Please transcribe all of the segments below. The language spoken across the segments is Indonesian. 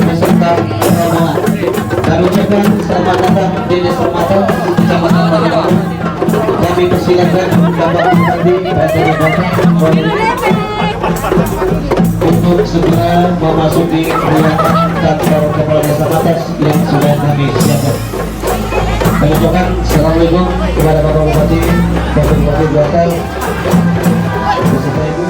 beserta rombongan. Kami ucapkan selamat datang di Desa Mata, Kecamatan Baribaru. Kami persilakan Bapak Bupati dan Bapak untuk segera memasuki ruangan kantor Kepala Desa Matas yang sudah kami siapkan. Kami ucapkan assalamualaikum kepada Bapak Bupati, Bapak Bupati Belakang, beserta Ibu.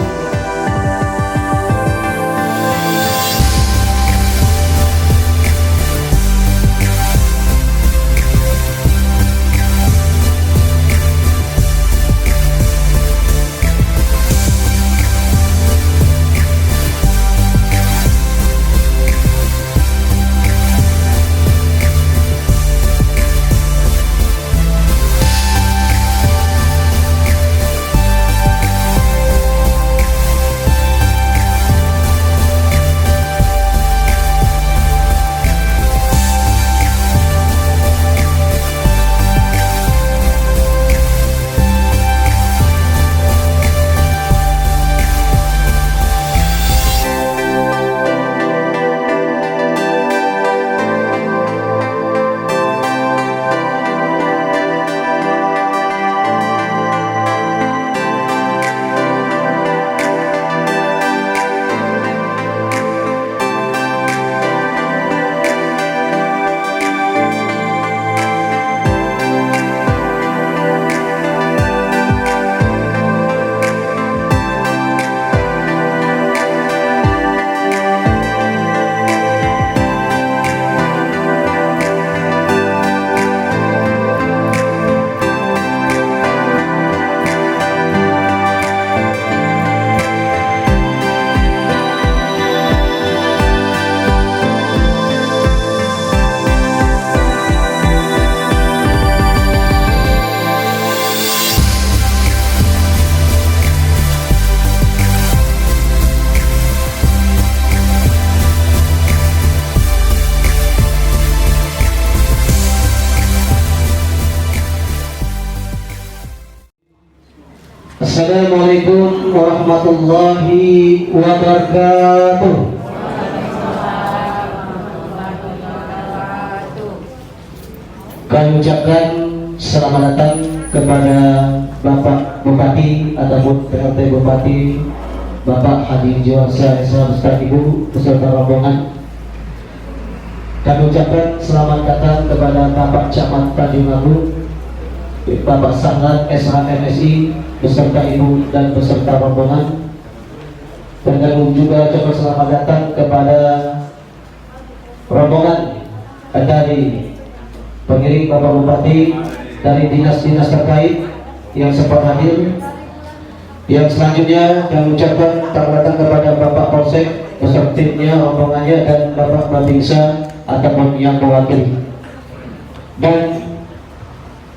Assalamualaikum warahmatullahi wabarakatuh. Kami ucapkan selamat datang kepada Bapak Bupati ataupun PLT Bupati, Bapak Hadi Juwarsa beserta Ibu beserta rombongan. Kami ucapkan selamat datang kepada Bapak Camat Tanjung Agung, Bapak Sangat SHMSI beserta Ibu dan beserta rombongan. Dan kami juga ucapkan selamat datang kepada rombongan dari pengiring Bapak Bupati dari dinas-dinas terkait yang sempat hadir. Yang selanjutnya kami ucapkan selamat datang kepada Bapak Polsek beserta timnya, rombongannya, dan Bapak Babinsa ataupun yang mewakili. Dan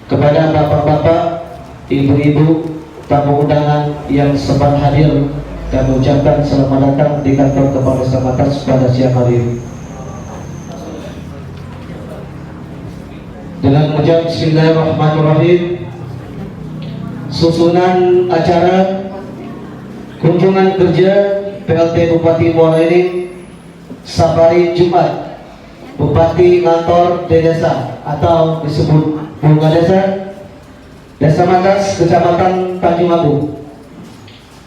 kepada bapak-bapak, ibu-ibu, tamu undangan yang sempat hadir, kami ucapkan selamat datang di kantor Kepala Desa Matas pada siang hari ini. Dengan mengucap Bismillahirrahmanirrahim, susunan acara kunjungan kerja PLT Bupati Muara Enim Safari Jumat Bupati Ngantor Desa atau disebut Bunga Desa Matas, Kecamatan Tanjung Agung,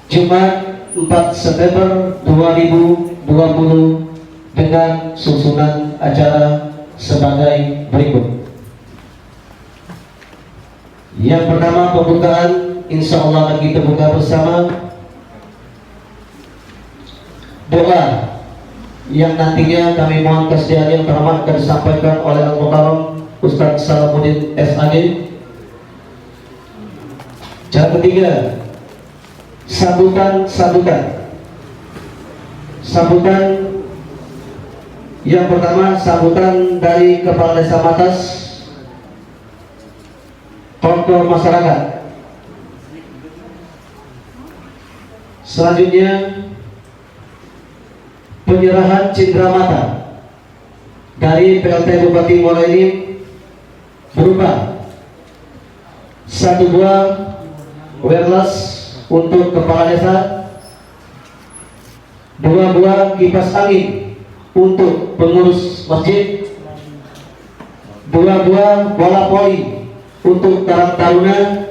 Jumat 4 September 2020 dengan susunan acara sebagai berikut. Yang pertama, pembukaan, insya Allah kita buka bersama doa yang nantinya kami mohon kesediaan yang terhormat akan disampaikan oleh Al-Muhtaram Ustaz Salahuddin SAG. Yang ketiga, sambutan yang pertama, sambutan dari Kepala Desa Matas, tokoh masyarakat. Selanjutnya, penyerahan cindera mata dari PLT Bupati Muara Enim berupa 1 buah wireless untuk kepala desa, 2 buah kipas angin untuk pengurus masjid, 2 buah bola voli untuk Karang Taruna.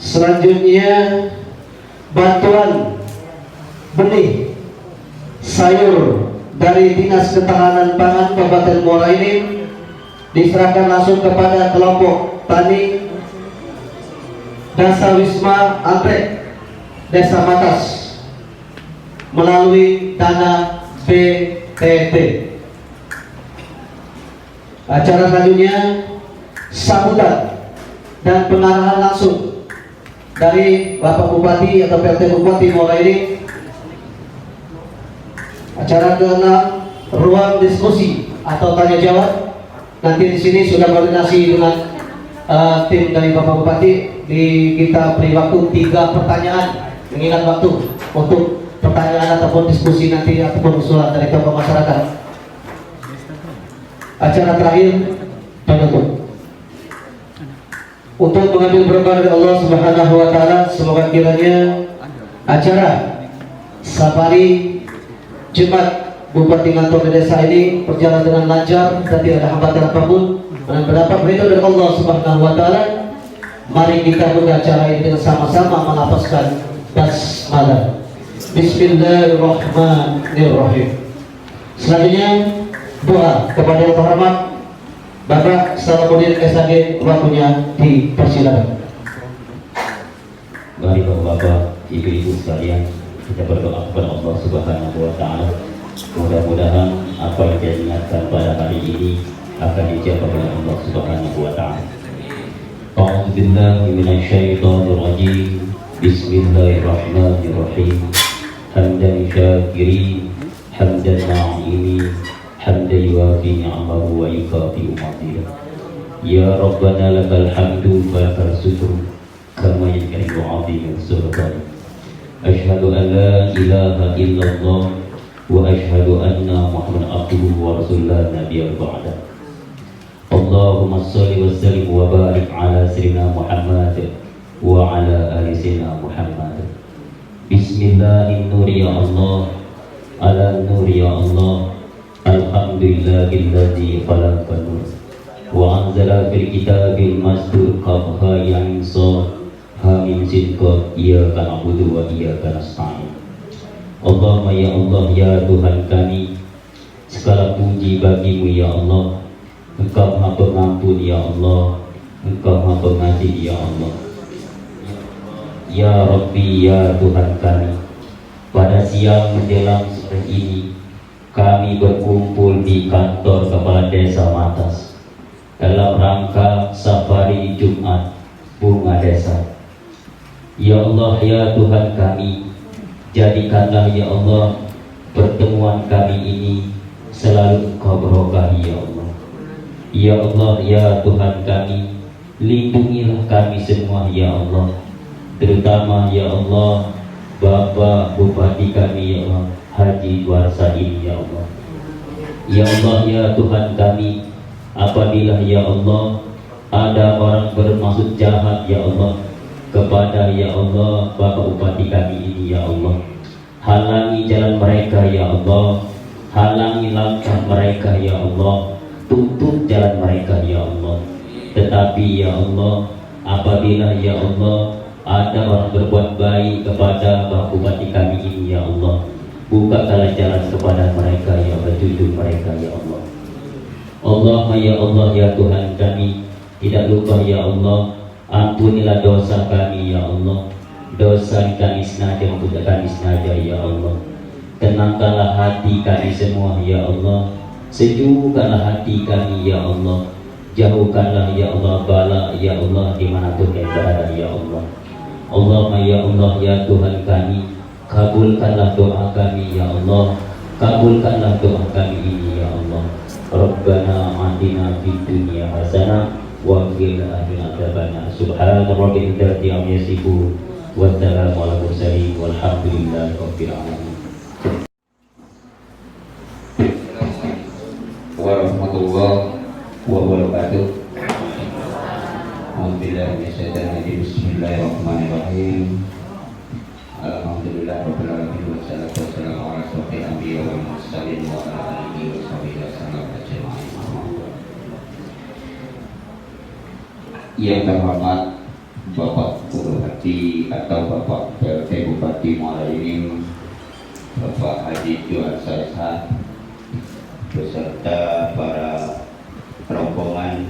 Selanjutnya bantuan benih sayur dari Dinas Ketahanan Pangan Kabupaten Muara Enim diserahkan langsung kepada kelompok tani Dasa Wisma Anggrek Desa Matas melalui dana BTT. Acara selanjutnya sambutan dan pengarahan langsung dari Bapak Bupati atau PLT Bupati Muara Enim. Acara ke-6 ruang diskusi atau tanya jawab. Nanti di sini sudah koordinasi dengan tim dari Bapak Bupati. Kita beri waktu 3 pertanyaan, mengingat waktu untuk pertanyaan ataupun diskusi nanti ataupun usulan dari tokoh masyarakat. Acara terakhir penutup. Untuk mengambil berkah dari Allah Subhanahu wa taala, semoga kiranya acara safari Jumat Bupati Ngantor desa ini berjalan dengan lancar dan tidak ada hambatan apapun. Dan berdapat berita dari Allah Subhanahu wa taala. Mari kita buka acara ini dengan sama-sama melafazkan basmalah. Bismillahirrahmanirrahim. Selanjutnya doa kepada yang terhormat Bapak Salamuddin SAG, waktunya dipersilakan. Mari Bapak, Ibu-ibu sekalian, kita berdoa kepada Allah Subhanahu wa taala. Mudah-mudahan apa yang diingatkan pada hari ini akan dijawab oleh Allah Subhanahu wa taala. A'udzu billahi minasyaitonir rajim. Bismillahirrahmanirrahim. Hamdan syakirin, hamdan na'imin, hamdan yuwafi ni'amahu wa yukafi umadir. Ya Rabbana lakal hamdu wa lakal syukru kama yanbaghi 'azimi sultan. Asyhadu an la ilaha illallah wa asyhadu anna Muhammadan abduhu wa rasuluhu nabiyyu ba'da. Allahumma shalli wa sallim wa barik ala sayyidina Muhammad wa ala ali sayyidina Muhammad. Bismillahir ya Allah, ala nur ya Allah. Alhamdulillahilladzi khalaqa nur wa anzala fil kitabil masdur qafha yang insad hamim sinqat iyyaka na'budu wa iyyaka nasta'in. Allahumma ya Allah ya Tuhan kami, segala puji bagimu ya Allah. Engkau Maha Pengampun ya Allah, Engkau Maha Pengasih ya Allah. Ya Rabbi ya Tuhan kami, pada siang menjelang sore ini kami berkumpul di kantor Kepala Desa Matas dalam rangka safari Jumat Bunga Desa. Ya Allah ya Tuhan kami, jadikanlah ya Allah pertemuan kami ini selalu Engkau berkahi ya Allah. Ya Allah ya Tuhan kami, lindungilah kami semua ya Allah, terutama ya Allah Bapak Bupati kami ya Allah Haji Warsa ini ya Allah. Ya Allah ya Tuhan kami, apabila ya Allah ada orang bermaksud jahat ya Allah kepada ya Allah Bapak Bupati kami ini ya Allah, halangi jalan mereka ya Allah, halangi langkah mereka ya Allah, tutup jalan mereka ya Allah. Tetapi ya Allah, apabila ya Allah ada orang berbuat baik kepada Bapak Bupati kami ini ya Allah, bukakanlah jalan kepada mereka ya Allah, tutup mereka ya Allah. Allahumma ya Allah ya Tuhan kami, tidak lupa ya Allah, ampunilah dosa kami ya Allah, dosa kami sengaja maupun tidak kami sengaja ya Allah. Tenangkanlah hati kami semua ya Allah, sejukkanlah hati kami ya Allah, jauhkanlah ya Allah bala ya Allah dimanapun kami berada ya Allah. Allahumma ya Allah ya Tuhan kami, kabulkanlah doa kami ya Allah, kabulkanlah doa kami ini ya Allah. Rabbana atina fid dunya hasanah wa fil akhirati hasanah. Subhana rabbika rabbil izzati amma yasifun wa salamun alal mursalin walhamdulillahi rabbil alamin. Warahmatullahi wabarakatuh. Bismillahirrahmanirrahim. Alhamdulillah rabbil alamin wassalatu wassalamu ala asyrofil anbiya'i wal mursalin wa ala alihi wa sahbihi wasallam ajma'in. Yang terhormat Bapak Bupati atau Bapak PLT Bupati Muara Enim, Bapak Haji Juan Saisha, beserta para rombongan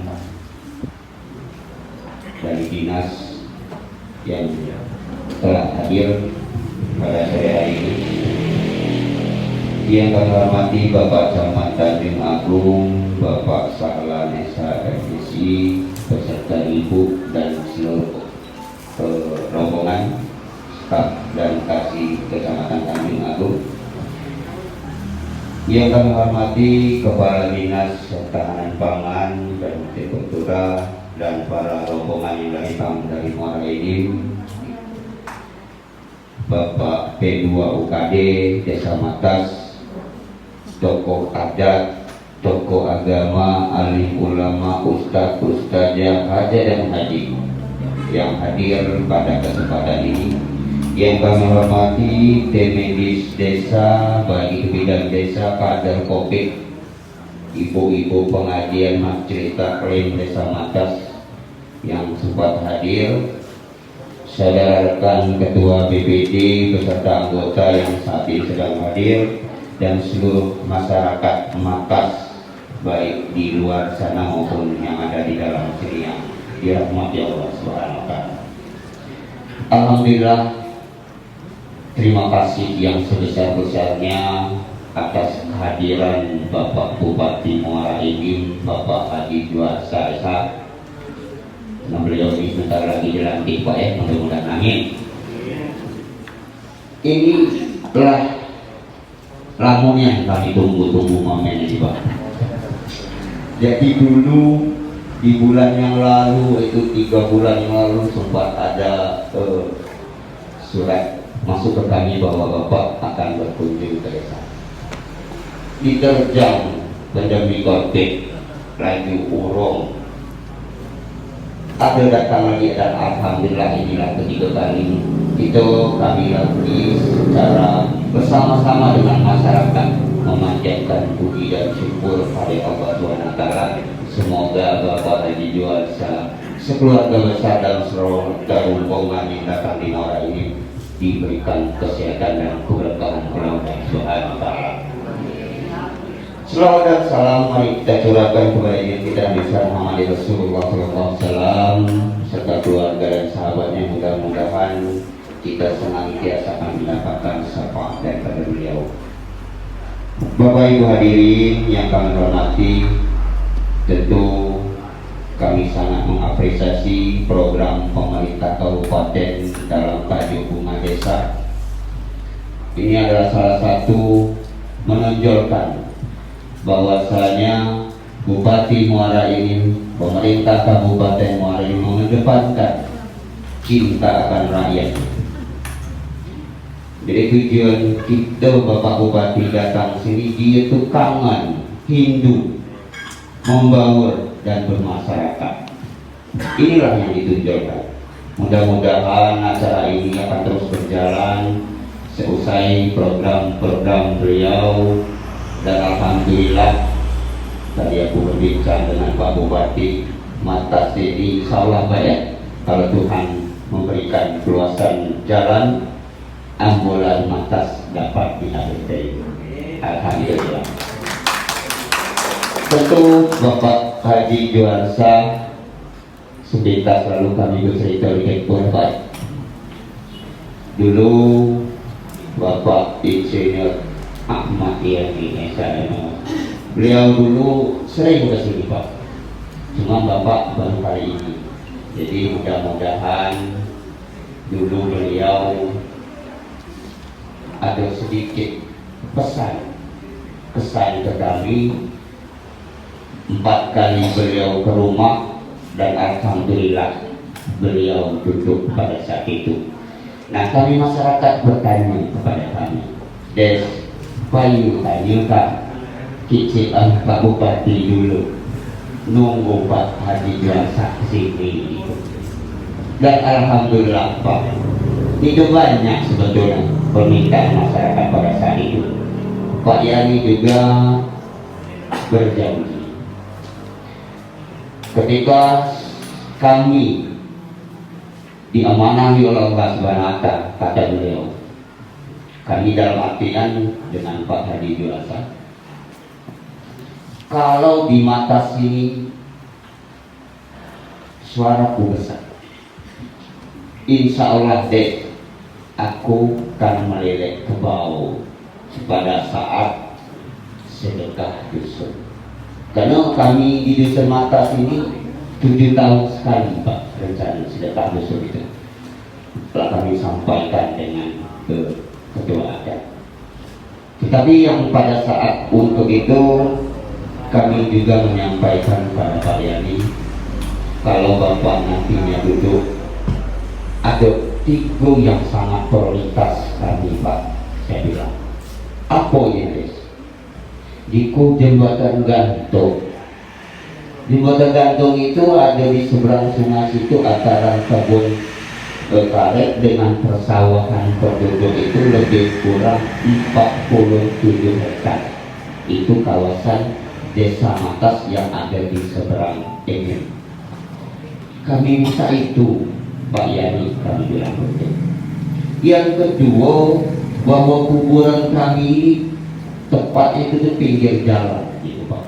dari dinas yang telah hadir pada sore hari ini. Yang kami hormati Bapak Camat Tanjung Agung, Bapak Sahlan Esa RVC, beserta Ibu dan seluruh rombongan staf dan kasih Kecamatan Tanjung Agung. Yang kami hormati Kepala Dinas Ketahanan Pangan dan Hortikultura dan para rombongan yang datang dari Muara Enim, Bapak P2 UKD Desa Matas, tokoh adat, tokoh agama, alim ulama, ustadz, ustadzah, hajah dan haji yang hadir pada kesempatan ini. Yang kami hormati tim medis desa, bagi bidang desa, kader Covid, ibu-ibu pengajian mas cerita klaim Desa Matas yang sempat hadir, saudara rekan ketua BPD beserta anggota yang saat ini sedang hadir, dan seluruh masyarakat Matas baik di luar sana maupun yang ada di dalam sini yang dirahmati Allah Subhanahu wa taala. Alhamdulillah, terima kasih yang sebesar-besarnya atas kehadiran Bapak Bupati Muara Enim, Bapak Haji Juan Saisha. Nah, beliau ini sebentar lagi dilantik Pak ya, mudah-mudahan amin. Ini telah lamunnya kami tunggu-tunggu momen ini Pak. Jadi dulu di bulan yang lalu, itu 3 bulan yang lalu, sempat ada surat masuk ke kami bahwa Bapak akan berkunjung ke desa. Diterjang pandemi Covid, lagi urung, ada datang lagi, dan alhamdulillah inilah ketiga kali itu kami lalui secara bersama-sama dengan masyarakat memanjatkan puji dan syukur pada Allah SWT. Semoga Bapak Haji Juan Saisha, sekeluarga besar dan seluruh rombongan yang datang di Muara ini diberikan kesehatan dan keberkahan oleh Allah Subhanahu wa taala. Selawat dan salam mari kita curahkan kepada diri kita besar Muhammad Rasulullah SAW serta keluarga dan sahabatnya. Mudah-mudahan kita senantiasa akan mendapatkan syafaat daripada beliau. Bapak Ibu hadirin yang kami hormati, tentu kami sangat mengapresiasi program pemerintah kabupaten dalam tajuk Bunga Desa. Ini adalah salah satu menonjolkan bahwasanya Bupati Muara Enim, pemerintah Kabupaten Muara Enim mengedepankan cinta akan rakyat. Jadi tujuan kita Bapak Bupati datang sini, dia itu kangen, hindu, membaur dan bermasyarakat. Inilah yang ditunjukkan. Mudah-mudahan acara ini akan terus berjalan seusai program-program beliau. Dan alhamdulillah tadi aku berbincang dengan Pak Bupati Matas ini, insya Allah baik kalau Tuhan memberikan keluasan jalan, ambulan Matas dapat dihadirkan. Alhamdulillah. Tentu Bapak Haji Juan Saisha sebentar selalu kami bercerita dengan Bapak. Dulu Bapak Insinyur Ahmad Yani Esa, beliau dulu sering ke sini Pak, cuma Bapak baru kali ini. Jadi mudah-mudahan dulu beliau ada sedikit kesan ke kami. 4 kali beliau ke rumah dan alhamdulillah beliau duduk pada saat itu. Nah, kami masyarakat bertanya kepada kami, Des, payu tanya Kak, kician Pak Bupati dulu nunggu Pak Haji Juan Saisha sini. Dan alhamdulillah Pak, itu banyak sebetulnya permintaan masyarakat pada saat itu. Pak Yani juga berjanji ketika kami diamanahi oleh Allah Subhanahu wa Ta'ala, kata beliau, kami dalam artian dengan Pak Hadi Juasa, kalau di mata sini suaraku besar, insya Allah deh aku akan meleleh ke bawah pada saat sedekah dusun. Karena kami di dusun Matas ini 7 tahun sekali Pak rencana sedekah dusun itu telah kami sampaikan dengan ketua adat. Tetapi yang pada saat untuk itu kami juga menyampaikan pada Pak Yani, kalau Bapak nantinya duduk, ada 3 yang sangat prioritas kami Pak. Saya bilang, apa ini? Diku jembatan gantung. Jembatan gantung itu ada di seberang sungai situ antara kebun karet dengan persawahan penduduk itu lebih kurang 47 hektar. Itu kawasan Desa Matas yang ada di seberang ini. Kami minta itu Pak Yani, kami bilang betul. Yang kedua, bahwa kuburan kami tepat itu di pinggir jalan gitu Pak.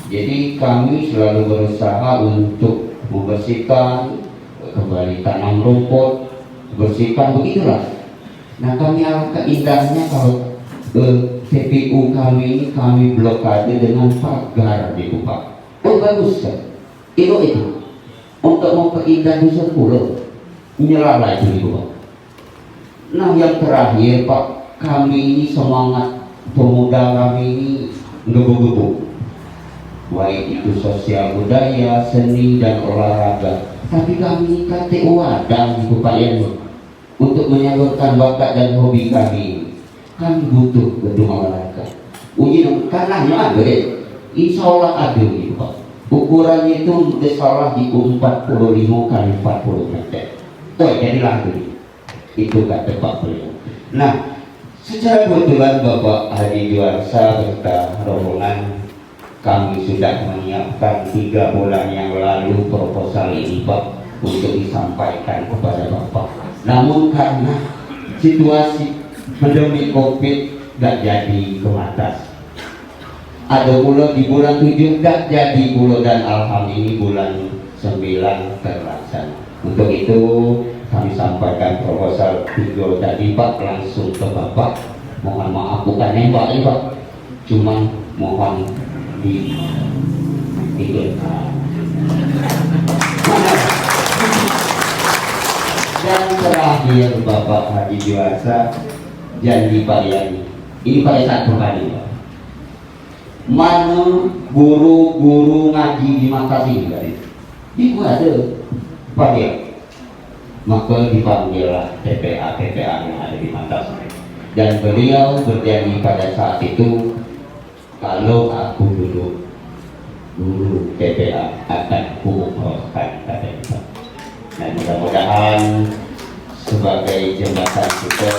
Jadi kami selalu berusaha untuk membersihkan, kembali tanam rumput, bersihkan, begitulah. Nah kami alangkah indahnya kalau TPU kami ini kami blokade dengan pagar gitu Pak. Oh bagus kan? Itu untuk memperindah dusun pulau, nyerahlah itu Pak. Nah yang terakhir Pak, kami ini semangat pemuda kami ini ngebu-gebu, baik itu sosial budaya, seni dan olahraga. Tapi kami kate wadah gitu Pak Yani, untuk menyalurkan bakat dan hobi kami. Kami butuh gedung olahraga. Uji tanahnya ada deh, insya Allah ada gitu Pak. Ukurannya itu salah di 45 kali 40 meter. Oh jadilah itu kata Pak beliau. Nah secara kebetulan Bapak Hadi Juasa beserta rombongan kami sudah menyiapkan 3 bulan yang lalu proposal ini Pak untuk disampaikan kepada Bapak. Namun karena situasi pandemi COVID gak jadi ke Matas. Ada pula di bulan 7 gak jadi pula, dan alhamdulillah bulan 9 terlaksana. Untuk itu kami sampaikan proposal 3 tadi Pak langsung ke Bapak. Mohon maaf bukan nembak ini Pak, cuman mohon dipikirkan. Dan terakhir Bapak Hadi Juasa janji Pak Yani, ini pada saat kembali Pak, mana guru-guru ngaji di Matas ini itu ada Pak ya, maka dipanggillah TPA yang ada di Matas. Dan beliau berjanji pada saat itu, kalau aku duduk guru TPA akan kuumrohkan katanya. Dan mudah-mudahan sebagai jembatan kita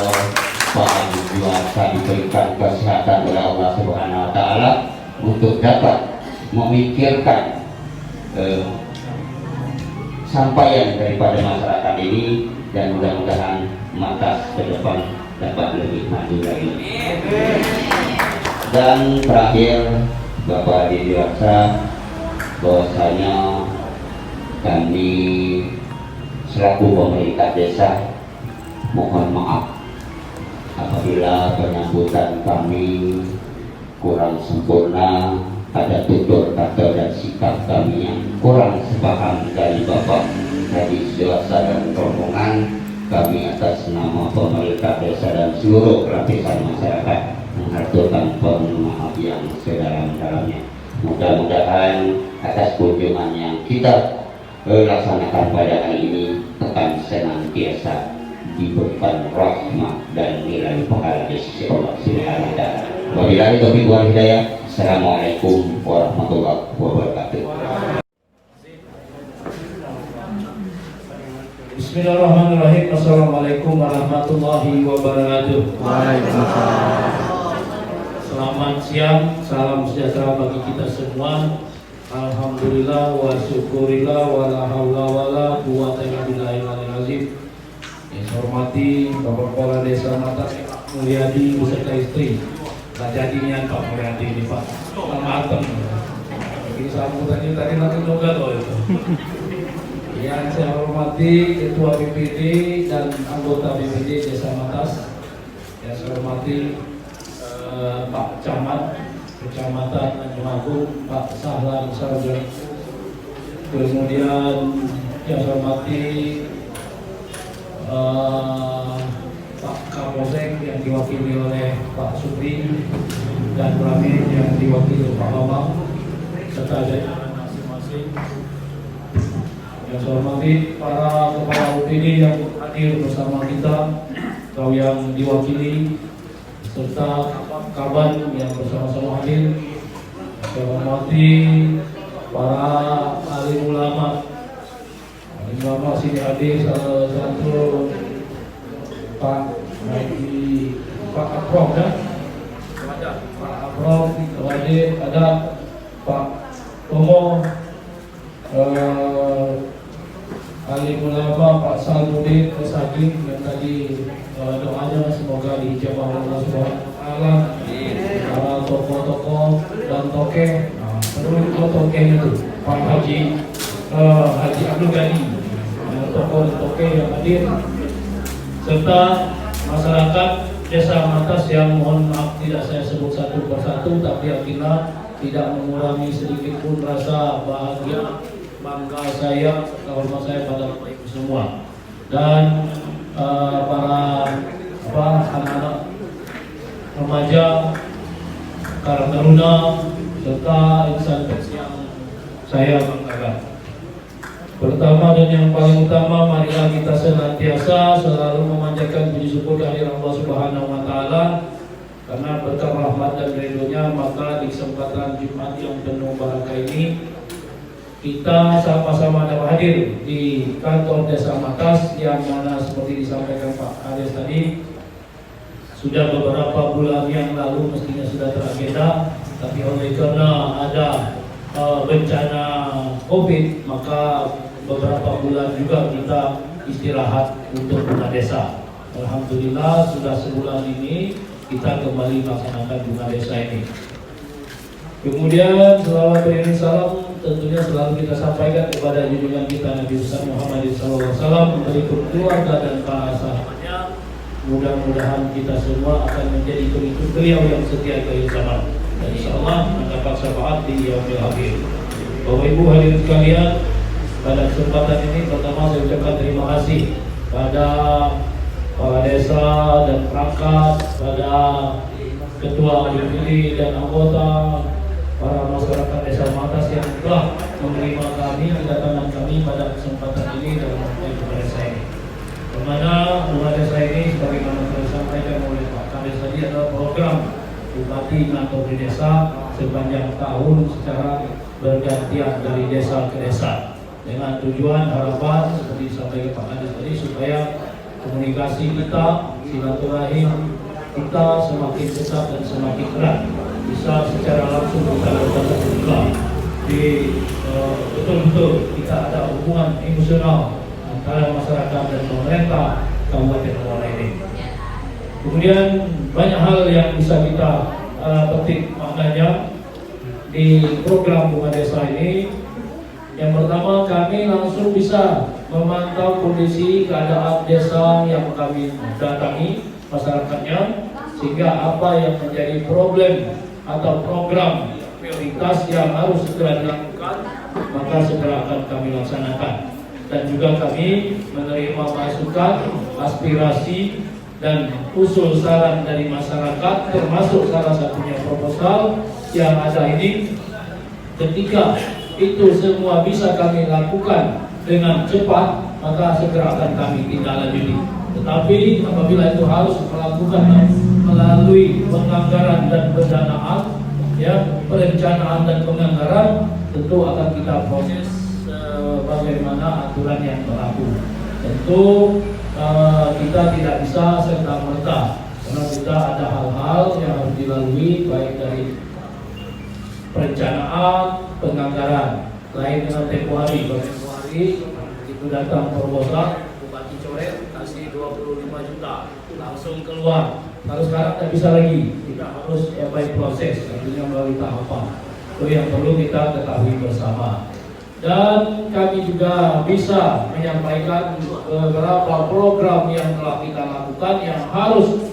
Pak Hadi Juasa diberikan kesehatan oleh Allah Subhanahu wa Ta'ala untuk dapat memikirkan sampaian daripada masyarakat ini, dan mudah-mudahan Matas ke depan dapat lebih maju lagi. Dan terakhir Bapak Hadi Juasa, bahwasanya kami selaku pemerintah desa mohon maaf apabila penyambutan kami kurang sempurna, ada tutur kata dan sikap kami yang kurang sepaham dari Bapak Hadi Juasa dan rombongan. Kami atas nama pemerintah desa dan seluruh lapisan masyarakat mengaturkan permohonan maaf yang sedalam-dalamnya. Mudah-mudahan atas kunjungan yang kita laksanakan pada hari ini akan senantiasa diberikan rahmat dan nilai pahala di sisi Allah Subhanahu wa Ta'ala. Wabillahi taufiq wal hidayah. Assalamualaikum warahmatullahi wabarakatuh. Bismillahirrahmanirrahim. Assalamualaikum warahmatullahi wabarakatuh. Waalaikumsalam. Selamat siang, salam sejahtera bagi kita semua. Alhamdulillah wa syukurillah wa la haula wa la quwwata illa billahil aliyil azim. Yang saya hormati Bapak Kepala Desa Matas Mulyadi beserta istri. Tak jadinya Pak Mulyadi ini Pak. Selamat. Ini sambutannya tadi nanti juga loh itu. Yang saya hormati Ketua BPD dan anggota BPD Desa Matas. Yang saya hormati Pak Camat Kecamatan Tanjung Agung, Pak Sahlan Sarjana. Kemudian yang saya hormati Pak Kapolsek yang diwakili oleh Pak Supri dan Pramin yang diwakili Pak Bambang serta jajaran masing-masing. Yang saya hormati para kepala UPD yang hadir bersama kita, atau yang diwakili serta kawan yang bersama-sama hadir. Saya hormati para alim ulama. Alim ulama sini hadir salah satu Pak Haji Pak Akrom ya. Ada Pak Akrom, ada Pak Tomo, alim ulama Pak Saludin Kesagin yang tadi doanya semoga dijabah Allah Subhanahu wa taala. Para tokoh-tokoh dan toke, perlu toke itu Pak Haji Abdul Ghani, tokoh dan toke yang hadir serta masyarakat Desa Matas yang mohon maaf tidak saya sebut satu persatu, tapi yakinlah tidak mengurangi sedikit pun rasa bahagia bangga saya serta hormat saya pada Bapak Ibu semua dan para anak-anak remaja, Karang Taruna serta insan pers yang saya banggakan. Pertama dan yang paling utama, marilah kita senantiasa selalu memanjatkan puji syukur kehadirat Allah Subhanahu wa taala karena berkat rahmat dan ridhonya, maka di kesempatan Jumat yang penuh barakah ini kita sama-sama dapat hadir di kantor Desa Matas yang mana seperti disampaikan Pak Ades tadi sudah beberapa bulan yang lalu mestinya sudah teragenda, tapi oleh karena ada bencana COVID maka beberapa bulan juga kita istirahat untuk bunga desa. Alhamdulillah sudah sebulan ini kita kembali melaksanakan bunga desa ini. Kemudian selawat beriring salam tentunya selalu kita sampaikan kepada junjungan kita Nabi Muhammad SAW berikut keluarga dan para sahabatnya. Mudah-mudahan kita semua akan menjadi pengikut beliau yang setia ke zaman dan insyaallah mendapat syafaat di yaumil akhir. Bapak Ibu hadirin sekalian, pada kesempatan ini pertama saya ucapkan terima kasih pada kepala desa dan perangkat, pada ketua BPD dan anggota, para masyarakat Desa Matas yang telah menerima kami, kedatangan kami pada kesempatan ini dalam bunga desa ini. Dimana bunga desa ini sebagaimana telah disampaikan oleh Pak Kades tadi adalah program Bupati Ngantor di Desa sepanjang tahun secara bergantian dari desa ke desa dengan tujuan harapan seperti disampaikan Pak Kades tadi supaya komunikasi kita, silaturahim kita semakin dekat dan semakin erat, bisa secara langsung kita bertatap muka di betul-betul kita ada hubungan emosional antara masyarakat dan pemerintah Kabupaten Muara ini. Kemudian banyak hal yang bisa kita petik maknanya di program bunga desa ini. Yang pertama, kami langsung bisa memantau kondisi keadaan desa yang kami datangi, masyarakatnya, sehingga apa yang menjadi problem atau program prioritas yang harus segera dilakukan maka segera akan kami laksanakan. Dan juga kami menerima masukan, aspirasi dan usul saran dari masyarakat, termasuk salah satunya proposal yang ada ini. Ketika itu semua bisa kami lakukan dengan cepat, maka segera akan kami tindak lanjuti. Tetapi apabila itu harus melakukan melalui penganggaran dan pendanaan, ya, perencanaan dan penganggaran, tentu akan kita proses bagaimana aturan yang berlaku. Tentu kita tidak bisa serta merta Karena kita ada hal-hal yang harus dilalui baik dari perencanaan, penganggaran. Lain dengan tempo hari, itu datang proposal Bupati coret kasih 25 juta langsung keluar. Kalau sekarang tidak bisa lagi, kita harus by proses, tentunya melalui tahapan. Itu yang perlu kita ketahui bersama. Dan kami juga bisa menyampaikan beberapa program yang telah kita lakukan yang harus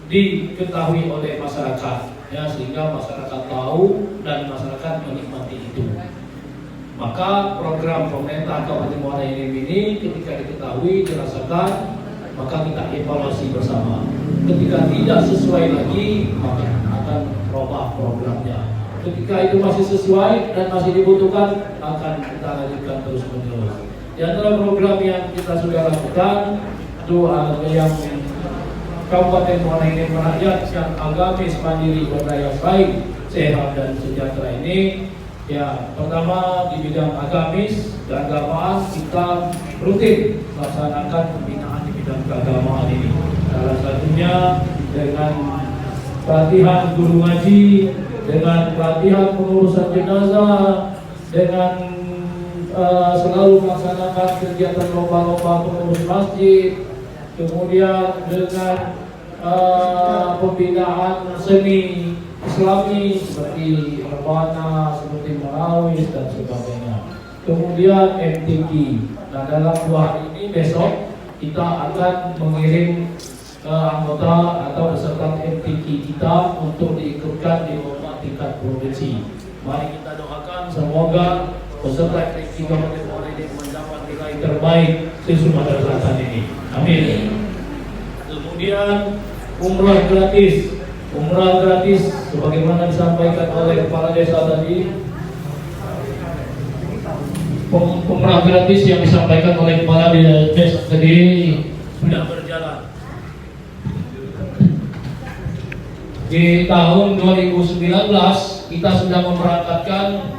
diketahui oleh masyarakat, ya, sehingga masyarakat tahu dan masyarakat menikmati itu. Maka program pemerintah Kabupaten Muara Enim ini ketika diketahui, dirasakan, maka kita evaluasi bersama. Ketika tidak sesuai lagi, maka akan robah programnya. Ketika itu masih sesuai dan masih dibutuhkan, akan kita lanjutkan terus menerus. Di antara program yang kita sudah lakukan itu yang Kabupaten Muara Enim Merakyat yang agamis, mandiri, berdaya saing, sehat dan sejahtera ini. Ya, pertama di bidang agamis dan keagamaan kita rutin melaksanakan pembinaan di bidang keagamaan ini. Salah satunya dengan pelatihan guru ngaji, dengan pelatihan pengurusan jenazah, dengan selalu melaksanakan kegiatan lomba-lomba pengurus masjid, kemudian dengan pembinaan seni Islami seperti rebana, seperti marawis dan sebagainya. Kemudian MTQ. Nah, dalam 2 hari ini besok kita akan mengirim anggota atau peserta MTQ kita untuk diikutkan di lomba tingkat provinsi. Mari kita doakan semoga peserta MTQ Kabupaten Muara Enim mendapat nilai terbaik di Sumatera Selatan ini. Amin. Kemudian umrah gratis. Umrah gratis sebagaimana disampaikan oleh kepala desa tadi. Umrah gratis yang disampaikan oleh kepala desa tadi sudah berjalan. Di tahun 2019 kita sudah memberangkatkan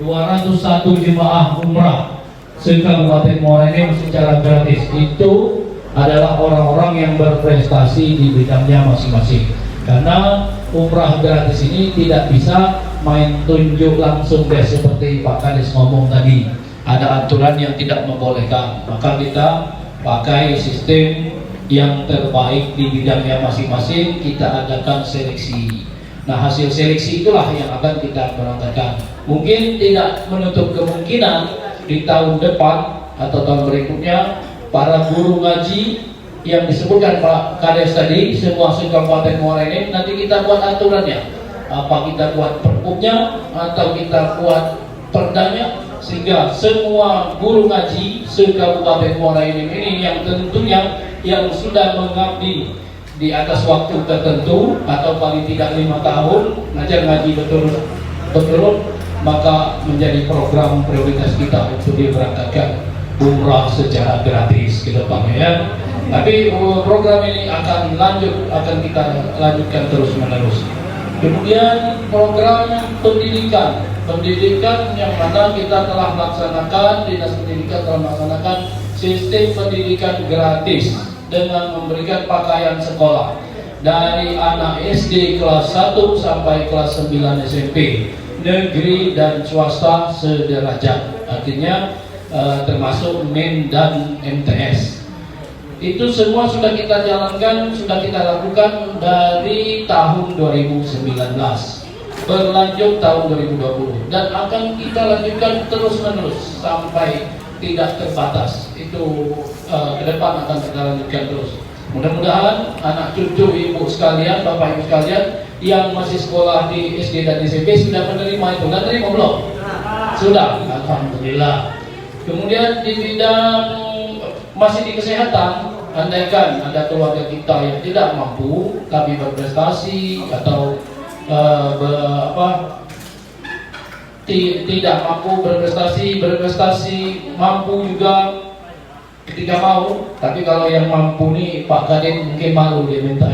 201 jemaah umrah se-Kabupaten Muara Enim secara gratis. Itu adalah orang-orang yang berprestasi di bidangnya masing-masing. Karena umrah gratis ini tidak bisa main tunjuk langsung deh seperti Pak Kades ngomong tadi. Ada aturan yang tidak membolehkan. Maka kita pakai sistem yang terbaik di bidangnya masing-masing. Kita adakan seleksi. Nah, hasil seleksi itulah yang akan kita berangkatkan. Mungkin tidak menutup kemungkinan di tahun depan atau tahun berikutnya para guru ngaji yang disebutkan Pak Kades tadi, semua se-Kabupaten Muara Enim, nanti kita buat aturannya. Apa kita buat perpuknya atau kita buat perdanya, sehingga semua guru ngaji se-Kabupaten Muara Enim ini yang tentunya yang sudah mengabdi di atas waktu tertentu atau paling tidak 5 tahun ngajar ngaji betul, maka menjadi program prioritas kita untuk diberangkatkan umrah secara gratis ke depannya, ya. Tapi program ini akan kita lanjutkan terus menerus. Kemudian program pendidikan yang mana kita telah melaksanakan, Dinas Pendidikan telah melaksanakan sistem pendidikan gratis dengan memberikan pakaian sekolah dari anak SD kelas 1 sampai kelas 9 SMP, negeri dan swasta sederajat, artinya termasuk MEN dan MTS. Itu semua sudah kita jalankan, sudah kita lakukan dari tahun 2019 berlanjut tahun 2020 dan akan kita lanjutkan terus menerus sampai tidak terbatas. Itu ke depan akan kita lanjutkan terus. Mudah-mudahan anak cucu ibu sekalian, bapak ibu sekalian yang masih sekolah di SD dan SMP sudah menerima itu. Sudah terima belum? Sudah, alhamdulillah. Kemudian di bidang masih di kesehatan, andaikan ada keluarga kita yang tidak mampu tapi berprestasi atau tidak mampu berprestasi mampu juga ketika mau, tapi kalau yang mampu nih Pak Kadin mungkin malu dia minta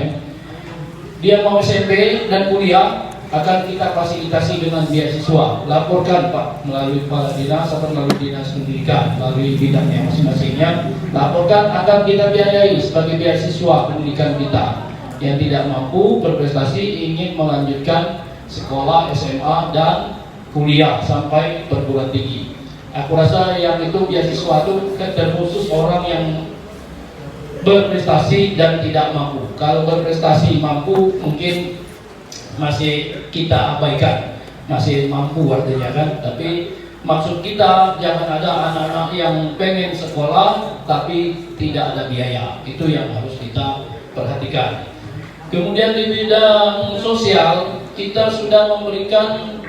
dia mau SMP dan kuliah akan kita fasilitasi dengan beasiswa. Laporkan Pak melalui kepala dinas atau melalui dinas pendidikan, melalui bidangnya masing-masingnya. Laporkan akan kita biayai sebagai beasiswa pendidikan kita. yang tidak mampu berprestasi ingin melanjutkan sekolah SMA dan kuliah sampai perguruan tinggi. Aku rasa yang itu beasiswa itu terkhusus orang yang berprestasi dan tidak mampu. Kalau berprestasi mampu mungkin masih kita abaikan, masih mampu artinya kan. Tapi maksud kita jangan ada anak-anak yang pengen sekolah tapi tidak ada biaya. Itu yang harus kita perhatikan. Kemudian di bidang sosial kita sudah memberikan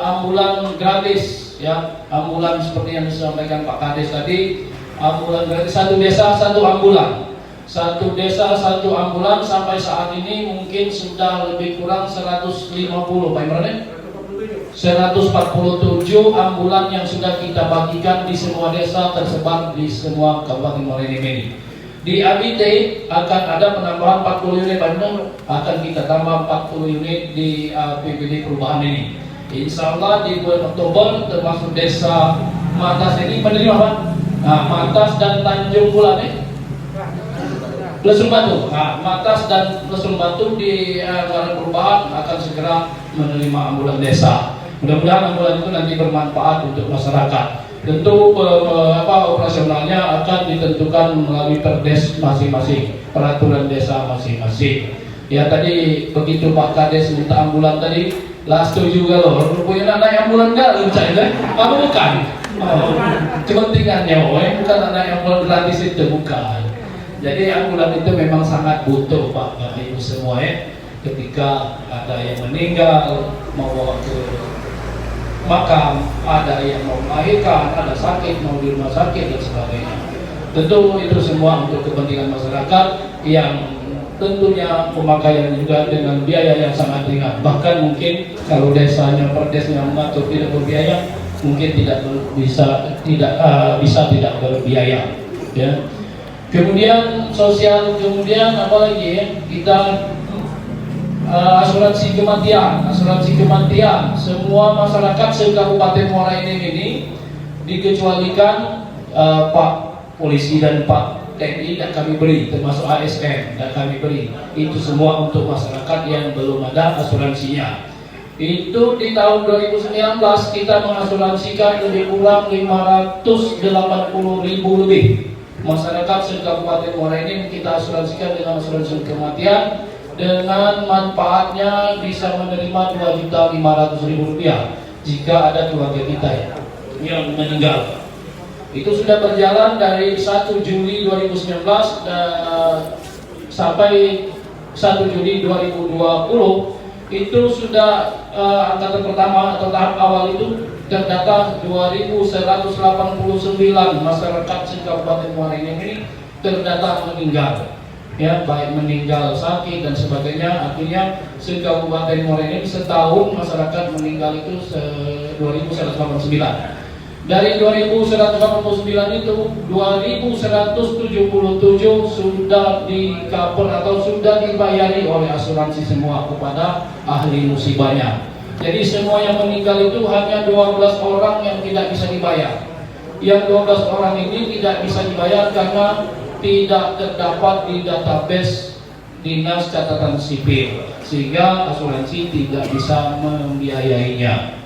ambulan gratis, ya, ambulan seperti yang disampaikan Pak Kades tadi, ambulan gratis, satu desa satu ambulan, satu desa satu ambulan. Sampai saat ini mungkin sudah lebih kurang 150 Pak Imran, 147 ambulan yang sudah kita bagikan di semua desa tersebar di semua Kabupaten Muara Enim. Di ABT akan ada penambahan 40 unit Pak Imran, akan kita tambah 40 unit di PPD perubahan ini. Insya Allah di bulan Oktober termasuk desa Matas ini menerima Pak. Nah, Matas dan Tanjung Bulan Lesung Batu. Nah, Matas dan Lesung Batu di Badan Perubahan akan segera menerima ambulan desa. Mudah-mudahan ambulan itu nanti bermanfaat untuk masyarakat. Tentu operasionalnya akan ditentukan melalui perdes masing-masing, peraturan desa masing-masing. Ya tadi begitu Pak Kades minta ambulan tadi, lah setuju loh. Rupanya naik ambulan enggak lu cai apa bukan? Kepentingannya bukan anak ambulan gratis itu bukan. Jadi ambulan itu memang sangat butuh Pak Bapak Ibu semua ya. Ketika ada yang meninggal mau bawa ke makam, ada yang mau melahirkan, ada sakit mau di rumah sakit dan sebagainya. Tentu itu semua untuk kepentingan masyarakat yang tentunya pemakaian juga dengan biaya yang sangat ringan. Bahkan mungkin kalau desanya perdesnya mengatur tidak berbiaya, mungkin tidak bisa berbiaya. Ya. Kemudian sosial, kemudian apalagi ya, kita asuransi kematian semua masyarakat se-Kabupaten Muara Enim ini dikecualikan Pak Polisi dan Pak TNI dan kami beri, termasuk ASN dan kami beri. Itu semua untuk masyarakat yang belum ada asuransinya. Itu di tahun 2019 kita mengasuransikan lebih kurang 580.000 lebih masyarakat se-Kabupaten Muara Enim kita asuransikan dengan asuransi kematian. Dengan manfaatnya bisa menerima Rp2.500.000 jika ada keluarga kita yang meninggal. Itu sudah berjalan dari 1 Juli 2019 sampai 1 Juli 2020. Itu sudah angkatan pertama atau tahap awal itu terdata 2.189 masyarakat se-Kabupaten Muara Enim ini terdata meninggal. Ya, baik meninggal, sakit dan sebagainya. Artinya se-Kabupaten Muara Enim setahun masyarakat meninggal itu 2.189. Dari 2.189 itu 2.177 sudah di cover atau sudah dibayari oleh asuransi semua kepada ahli musibahnya. Jadi semua yang meninggal itu hanya 12 orang yang tidak bisa dibayar. Yang 12 orang ini tidak bisa dibayar karena tidak terdapat di database Dinas Catatan Sipil, sehingga asuransi tidak bisa membiayainya.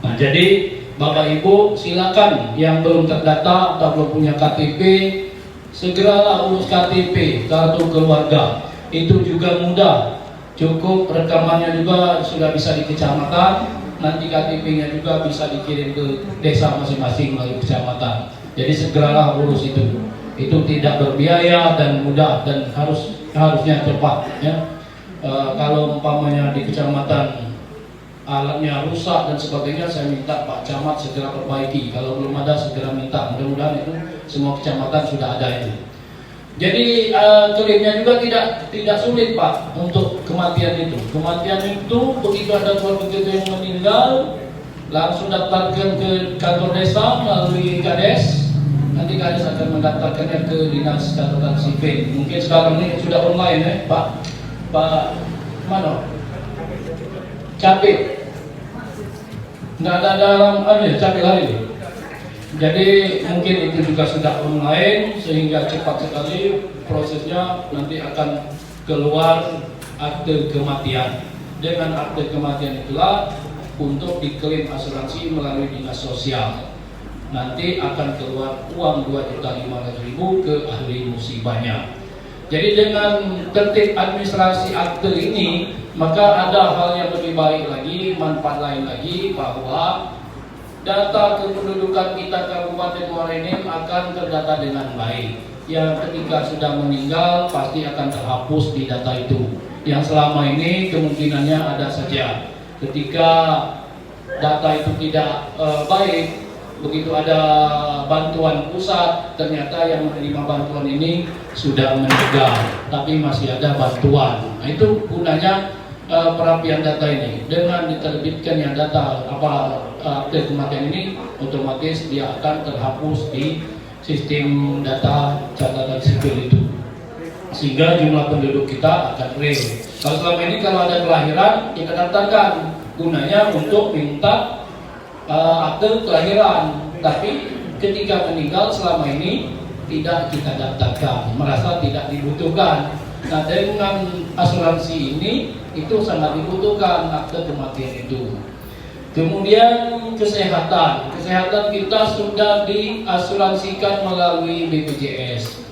Nah, jadi Bapak Ibu silakan yang belum terdata atau belum punya KTP, segeralah urus KTP, kartu keluarga. Itu juga mudah, cukup rekamannya juga sudah bisa di kecamatan, nanti KTP-nya juga bisa dikirim ke desa masing-masing melalui kecamatan. Jadi segeralah urus itu. Itu tidak berbiaya dan mudah dan harusnya cepat ya. Kalau umpamanya di kecamatan alatnya rusak dan sebagainya, saya minta Pak Camat segera perbaiki. Kalau belum ada segera minta. Mudah-mudahan itu semua kecamatan sudah ada itu. Jadi klaimnya juga tidak sulit Pak untuk kematian itu. Kematian itu begitu ada keluarga kita yang meninggal, langsung daftarkan ke kantor desa melalui Kades. Nanti Kades akan mendaftarkannya ke Dinas Catatan Sipil. Mungkin sekarang ini sudah online ya Pak mana? Capil. Nggak ada dalam Capil hari ini. Jadi mungkin itu juga sudah online sehingga cepat sekali prosesnya, nanti akan keluar akte kematian. Dengan akte kematian itulah untuk diklaim asuransi melalui dinas sosial. Nanti akan keluar uang 2.500.000 ke ahli musibahnya. Jadi dengan tertib administrasi akte ini, maka ada hal yang lebih baik lagi, manfaat lain lagi, bahwa data kependudukan kita Kabupaten Muara Enim akan terdata dengan baik. Yang ketika sudah meninggal pasti akan terhapus di data itu. Yang selama ini kemungkinannya ada saja. Ketika data itu tidak baik, begitu ada bantuan pusat, ternyata yang menerima bantuan ini sudah meninggal, tapi masih ada bantuan. Nah, itu gunanya perapian data ini. Dengan diterbitkannya data akte kematian ini, otomatis dia akan terhapus di sistem data catatan sipil itu, sehingga jumlah penduduk kita akan real. Kalau selama ini kalau ada kelahiran kita daftarkan, gunanya untuk minta akte kelahiran, tapi ketika meninggal selama ini tidak kita daftarkan, merasa tidak dibutuhkan. Nah, dengan asuransi ini itu sangat dibutuhkan akte kematian itu. Kemudian kesehatan kita sudah diasuransikan melalui BPJS,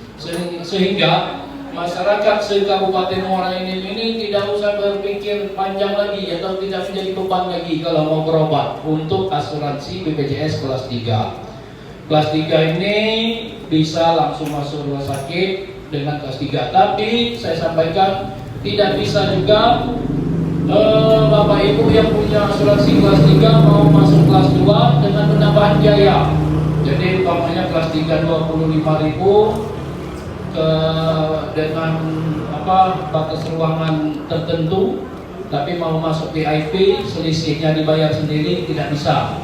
sehingga masyarakat se-Kabupaten Muara Enim ini tidak usah berpikir panjang lagi atau tidak menjadi beban lagi kalau mau berobat untuk asuransi BPJS kelas 3. Kelas 3 ini bisa langsung masuk rumah sakit dengan kelas 3, tapi saya sampaikan tidak bisa juga Bapak Ibu yang punya asuransi kelas 3 mau masuk kelas 2 dengan penambahan biaya. Jadi umpamanya kelas 3 25.000 dengan batas ruangan tertentu, tapi mau masuk VIP selisihnya dibayar sendiri, tidak bisa.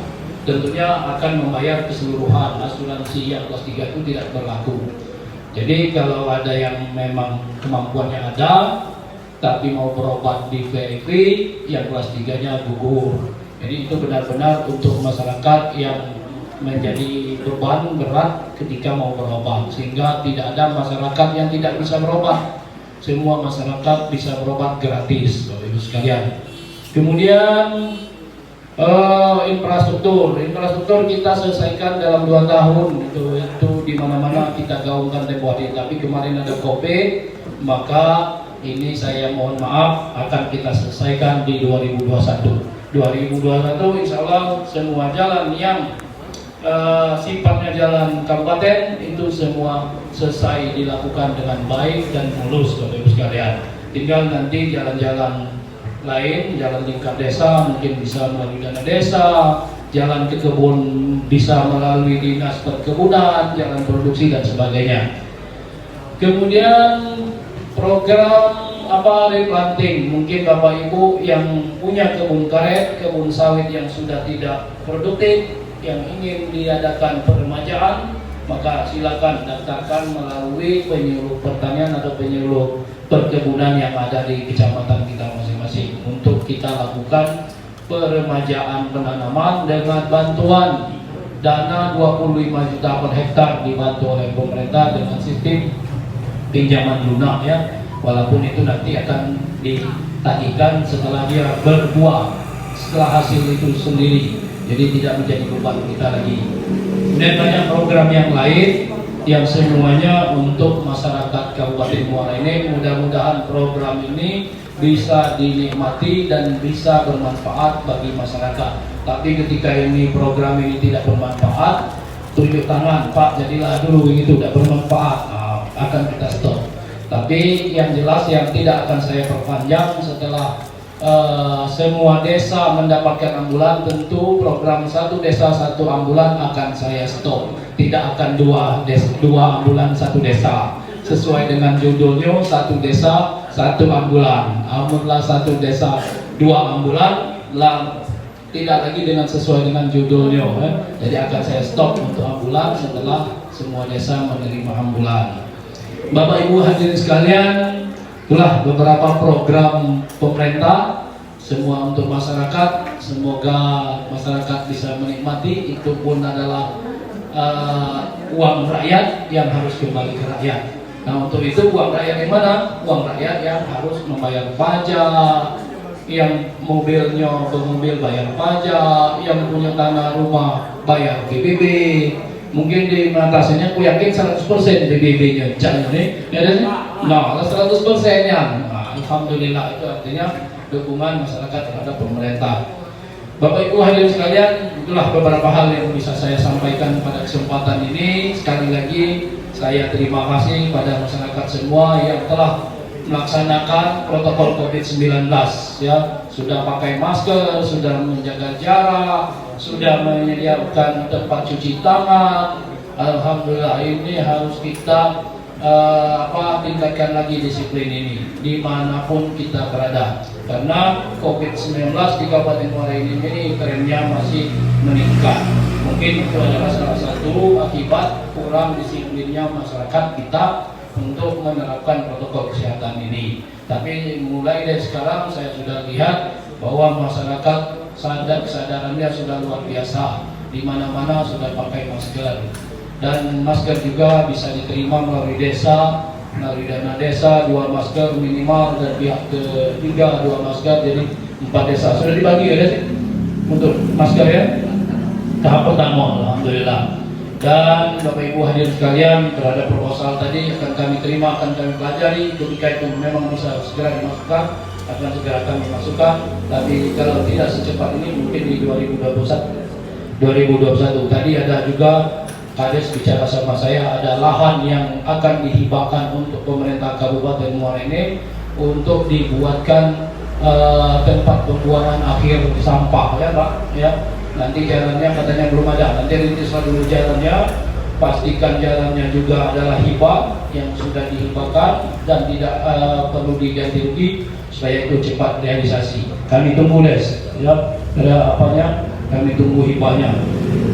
Tentunya akan membayar keseluruhan. Asuransi yang kelas 3 itu tidak berlaku. Jadi kalau ada yang memang kemampuannya ada tapi mau berobat di VIP, yang kelas 3-nya gugur. Jadi itu benar-benar untuk masyarakat yang menjadi beban berat ketika mau berobat, sehingga tidak ada masyarakat yang tidak bisa berobat. Semua masyarakat bisa berobat gratis, Bapak Ibu sekalian. Kemudian infrastruktur kita selesaikan dalam 2 tahun. Itu di mana-mana kita gaungkan tempoh hari. Tapi kemarin ada COVID, maka ini saya mohon maaf akan kita selesaikan di 2021. 2021 insya Allah semua jalan yang sifatnya jalan kabupaten itu semua selesai dilakukan dengan baik dan mulus, Bapak Ibu sekalian. Tinggal nanti jalan-jalan lain, jalan lingkar desa mungkin bisa melalui dana desa, jalan ke kebun bisa melalui dinas perkebunan, jalan produksi dan sebagainya. Kemudian program replanting, mungkin Bapak Ibu yang punya kebun karet, kebun sawit yang sudah tidak produktif, yang ingin diadakan peremajaan, maka silakan daftarkan melalui penyuluh pertanian atau penyuluh perkebunan yang ada di kecamatan kita masing-masing untuk kita lakukan peremajaan penanaman dengan bantuan dana 25 juta per hektar, dibantu oleh pemerintah dengan sistem pinjaman lunak ya. Walaupun itu nanti akan ditagihkan setelah dia berbuah, setelah hasil itu sendiri. Jadi tidak menjadi beban kita lagi. Dan banyak program yang lain yang semuanya untuk masyarakat Kabupaten Muara Enim. Mudah-mudahan program ini bisa dinikmati dan bisa bermanfaat bagi masyarakat. Tapi ketika ini program ini tidak bermanfaat, tunjuk tangan, Pak jadilah dulu itu tidak bermanfaat, akan kita stop. Tapi yang jelas yang tidak akan saya perpanjang, setelah semua desa mendapatkan ambulan, tentu program 1 desa 1 ambulan akan saya stop. Tidak akan dua ambulan 1 desa. Sesuai dengan judulnya 1 desa 1 ambulan. Amunlah 1 desa 2 ambulan, tidak lagi dengan sesuai dengan judulnya. Jadi akan saya stop untuk ambulan setelah semua desa menerima ambulan. Bapak Ibu hadirin sekalian, itulah beberapa program pemerintah, semua untuk masyarakat. Semoga masyarakat bisa menikmati. Itu pun adalah uang rakyat yang harus kembali ke rakyat. Nah, untuk itu uang rakyat yang mana? Uang rakyat yang harus membayar pajak, yang mobilnya bermobil bayar pajak, yang punya tanah rumah bayar PBB. Mungkin di mengatasinya aku yakin 100% PBB-nya jangan nih, ya kan? Nah, 100%-nya. Nah, alhamdulillah, itu artinya dukungan masyarakat terhadap pemerintah. Bapak Ibu hadirin sekalian, itulah beberapa hal yang bisa saya sampaikan pada kesempatan ini. Sekali lagi saya terima kasih pada masyarakat semua yang telah melaksanakan protokol COVID-19, ya, sudah pakai masker, sudah menjaga jarak, sudah menyediakan tempat cuci tangan. Alhamdulillah, ini harus kita tingkatkan lagi disiplin ini dimanapun kita berada, karena COVID-19 di Kabupaten Muara Enim ini trennya masih meningkat. Mungkin itu adalah salah satu akibat kurang disiplinnya masyarakat kita untuk menerapkan protokol kesehatan ini. Tapi mulai dari sekarang saya sudah lihat bahwa masyarakat kesadarannya sudah luar biasa, di mana-mana sudah pakai masker. Dan masker juga bisa diterima melalui desa, melalui dana desa 2 masker minimal, dan pihak ketiga 2 masker, jadi 4 desa sudah dibagi ya sih untuk masker ya. Tahap pertama, alhamdulillah. Dan Bapak Ibu hadirin sekalian, terhadap proposal tadi akan kami terima, akan kami pelajari. Ketika itu memang bisa segera dimasukkan, akan segera kami masukkan. Tapi kalau tidak secepat ini, mungkin di 2021. Tadi ada juga Kades bicara sama saya, ada lahan yang akan dihibahkan untuk pemerintah Kabupaten Muara Enim untuk dibuatkan tempat pembuangan akhir sampah ya Pak ya. Nanti jalannya katanya belum ada, nanti rintislah dulu jalannya, pastikan jalannya juga adalah hibah yang sudah dihibahkan dan tidak perlu diganti rugi supaya itu cepat realisasi. Kami tunggu des ya, ada apanya, kami tunggu hibahnya.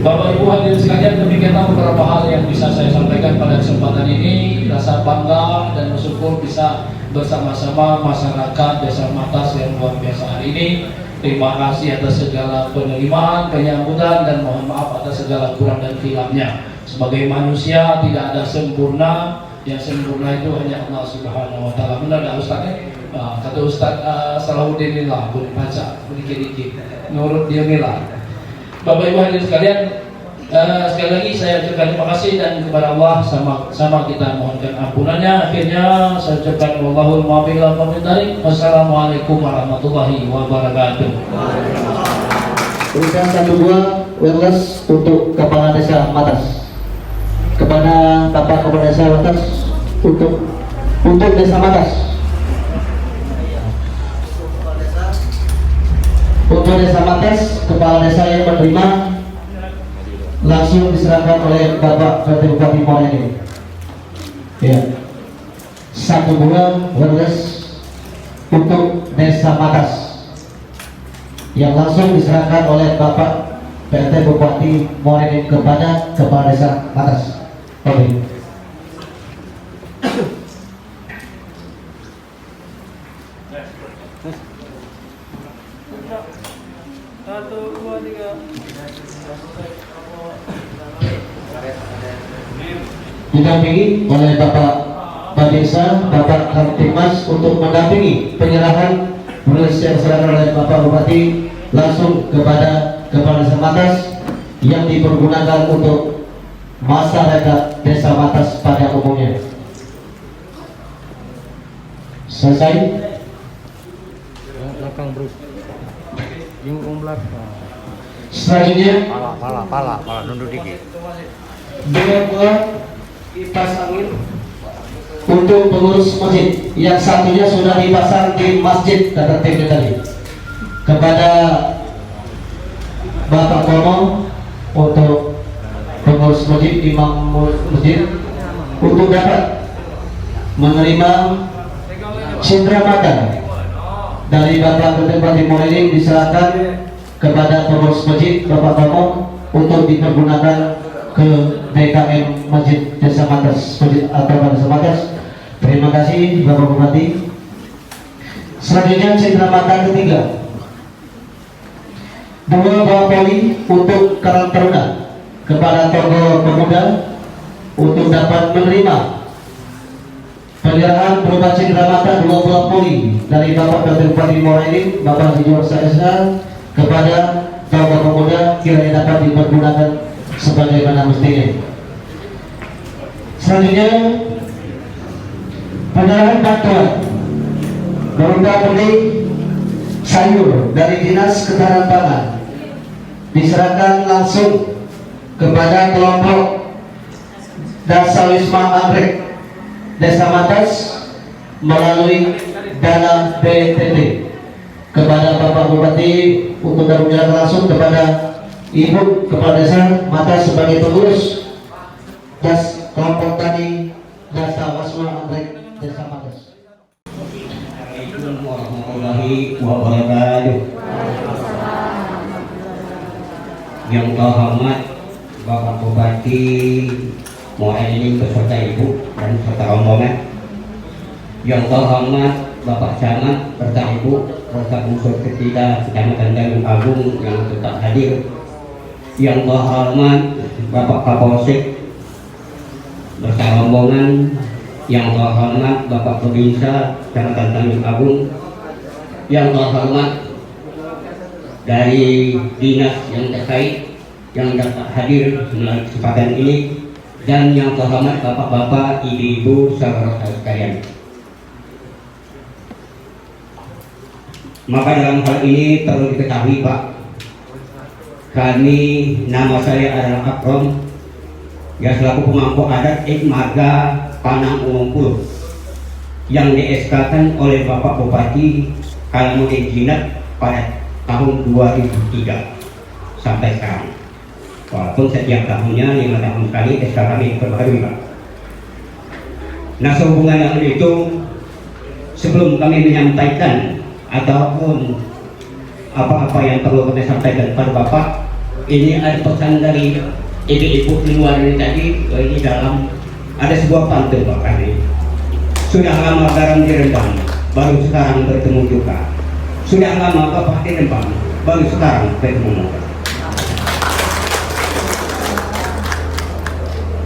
Bapak Ibu hadirin sekalian, demikianlah beberapa hal yang bisa saya sampaikan pada kesempatan ini. Rasa bangga dan bersyukur bisa bersama-sama masyarakat Desa Matas yang luar biasa hari ini. Terima kasih atas segala penerimaan, penyambutan, dan mohon maaf atas segala kurang dan hilangnya. Sebagai manusia tidak ada sempurna, yang sempurna itu hanya Allah Subhanahu wa Ta'ala. Benar tak Ustaz? Kata Ustaz Salahuddin Nila, boleh baca sedikit-sedikit. Menurut dia Nila. Bapak Ibu hadirin sekalian, sekali lagi saya ucapkan terima kasih, dan kepada Allah sama kita mohonkan ampunannya. Akhirnya saya ucapkan wallahul muwaffiq ila aqwamit thoriq. Wassalamualaikum warahmatullahi wabarakatuh. Berikan 1 buah wireless untuk Kepala Desa Matas, kepada Bapak Kepala Desa Matas, untuk Desa Matas. Untuk Desa Matas, Kepala Desa yang menerima langsung diserahkan oleh Bapak Bupati Muara Enim. Ya, 1 buah wireless untuk Desa Matas yang langsung diserahkan oleh Bapak PLT Bupati Muara Enim kepada Kepala Desa Matas. Oke. Didampingi oleh Bapak Badesa, Bapak Kamtibmas untuk mendampingi penyerahan wireless yang diserahkan oleh Bapak Bupati langsung kepada Kepala Desa Matas yang dipergunakan untuk masyarakat Desa Matas pada umumnya. Selesai? Belakang bro, yang belakang. Selanjutnya Pala, nunduk dikit. 2 buah kipas angin untuk pengurus masjid, yang satunya sudah dipasang di masjid kata tim tadi, kepada Bapak Komo untuk pengurus masjid, imam masjid, untuk dapat menerima cindera mata dari Bapak Bupati Muara Enim diserahkan kepada pengurus masjid Bapak Komo untuk dipergunakan ke DKM Masjid Desa Matas, Masjid Agama Desa Matas. Terima kasih Bapak Bupati. Selanjutnya cindera mata ketiga, 2 buah poli untuk Karang Taruna kepada Tokoh Pemuda untuk dapat menerima penyerahan berupa cindera mata 20 poli dari Bapak Wakil Bupati Muara Enim, Bapak Haji Warsa SH, kepada Tokoh Pemuda kiranya dapat dipergunakan sebagaimana mestinya. Selanjutnya penyerahan bantuan berupa benih sayur dari Dinas Ketahanan Pangan diserahkan langsung kepada kelompok Dasar Wisma Anggrek Desa Matas melalui dana BNPB kepada Bapak Bupati untuk menyerahkan langsung kepada Ibu Kepala Desa Matas sebagai pengurus kelompok tani Desa Wisma Anggrek Desa Matas. Assalamualaikum warahmatullahi wabarakatuh. Yang terhormat Bapak Bupati Muara Enim beserta Ibu dan beserta rombongan. Yang terhormat Bapak Camat beserta Ibu beserta unsur ketiga Kecamatan Tanjung Agung yang tetap hadir. Yang terhormat Bapak Kapolsek beserta rombongan. Yang terhormat Bapak Pembinsa Kecamatan Tanjung Agung. Yang terhormat dari dinas yang terkait yang dapat hadir melalui kesempatan ini, dan yang terhormat bapak-bapak, ibu-ibu, saudara sekalian. Maka dalam hal ini perlu diketahui Pak, kami, nama saya adalah Akrom, ya selaku pemangku adat Marga Panang Ungungkul, yang di-SK-kan oleh Bapak Bupati Kalamuddin Jinak pada tahun 2003 sampai sekarang. Walaupun setiap tahunnya 5 tahun sekali SK kami diperbarui Pak. Nah, sehubungan dengan itu, sebelum kami menyampaikan ataupun apa-apa yang perlu kami sampaikan kepada Bapak, ini ada pesan dari ibu-ibu di luar ini tadi. Ini dalam ada sebuah pantun Pak kami. Sudah lama garam direndam, baru sekarang bertemu juga. Sudah lama Bapak direndam, baru sekarang bertemu juga.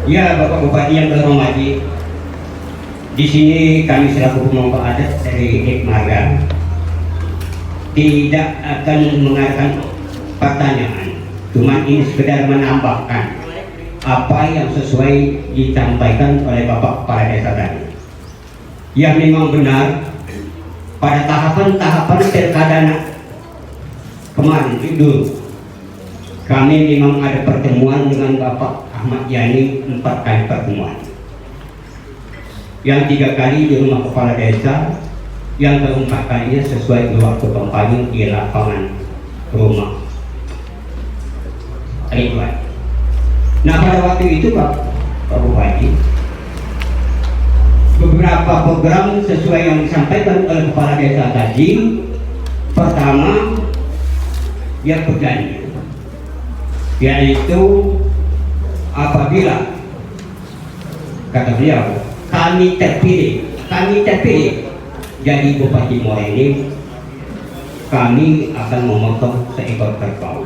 Ya Bapak Bupati yang terhormati, di sini kami selaku pemangku adat dari Marga tidak akan mengadakan pertanyaan, cuma ini sekedar menambahkan apa yang sesuai disampaikan oleh Bapak Kepala Desa tadi. Yang memang benar pada tahapan-tahapan pilkada kemarin itu kami memang ada pertemuan dengan Bapak Ahmad Yani 4 kali pertemuan. Yang 3 kali di rumah kepala desa, yang ke-4 kalinya sesuai dengan waktu kampanye di lapangan rumah Ridwan. Nah, pada waktu itu Pak Bupati, beberapa program sesuai yang disampaikan oleh kepala desa tadi. Pertama, dia berjanji, yaitu apabila kata beliau kami terpilih jadi Bupati Muara Enim, kami akan memotong seekor kerbau.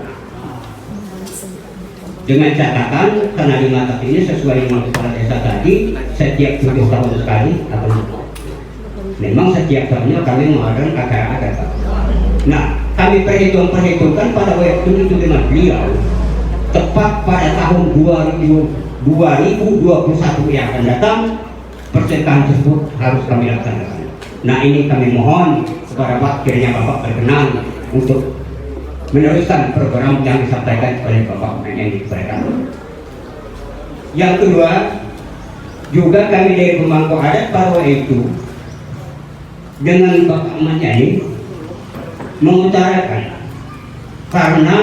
Dengan catatan karena di mata ini sesuai dengan kepala desa tadi, setiap 7 tahun sekali akan memang setiap tahunnya kami mengadakan acara-acara. Nah, kami perhitungkan pada waktu itu dengan beliau tepat pada tahun 2021 yang akan datang, persertaan tersebut harus kami laksanakan. Nah, ini kami mohon kepada Bapak, kiranya Bapak berkenan untuk meneruskan program yang disampaikan oleh Bapak yang kepada kami. Yang kedua, juga kami dari pemangku adat pada itu dengan Bapak Ahmad Yani mengutarakan karena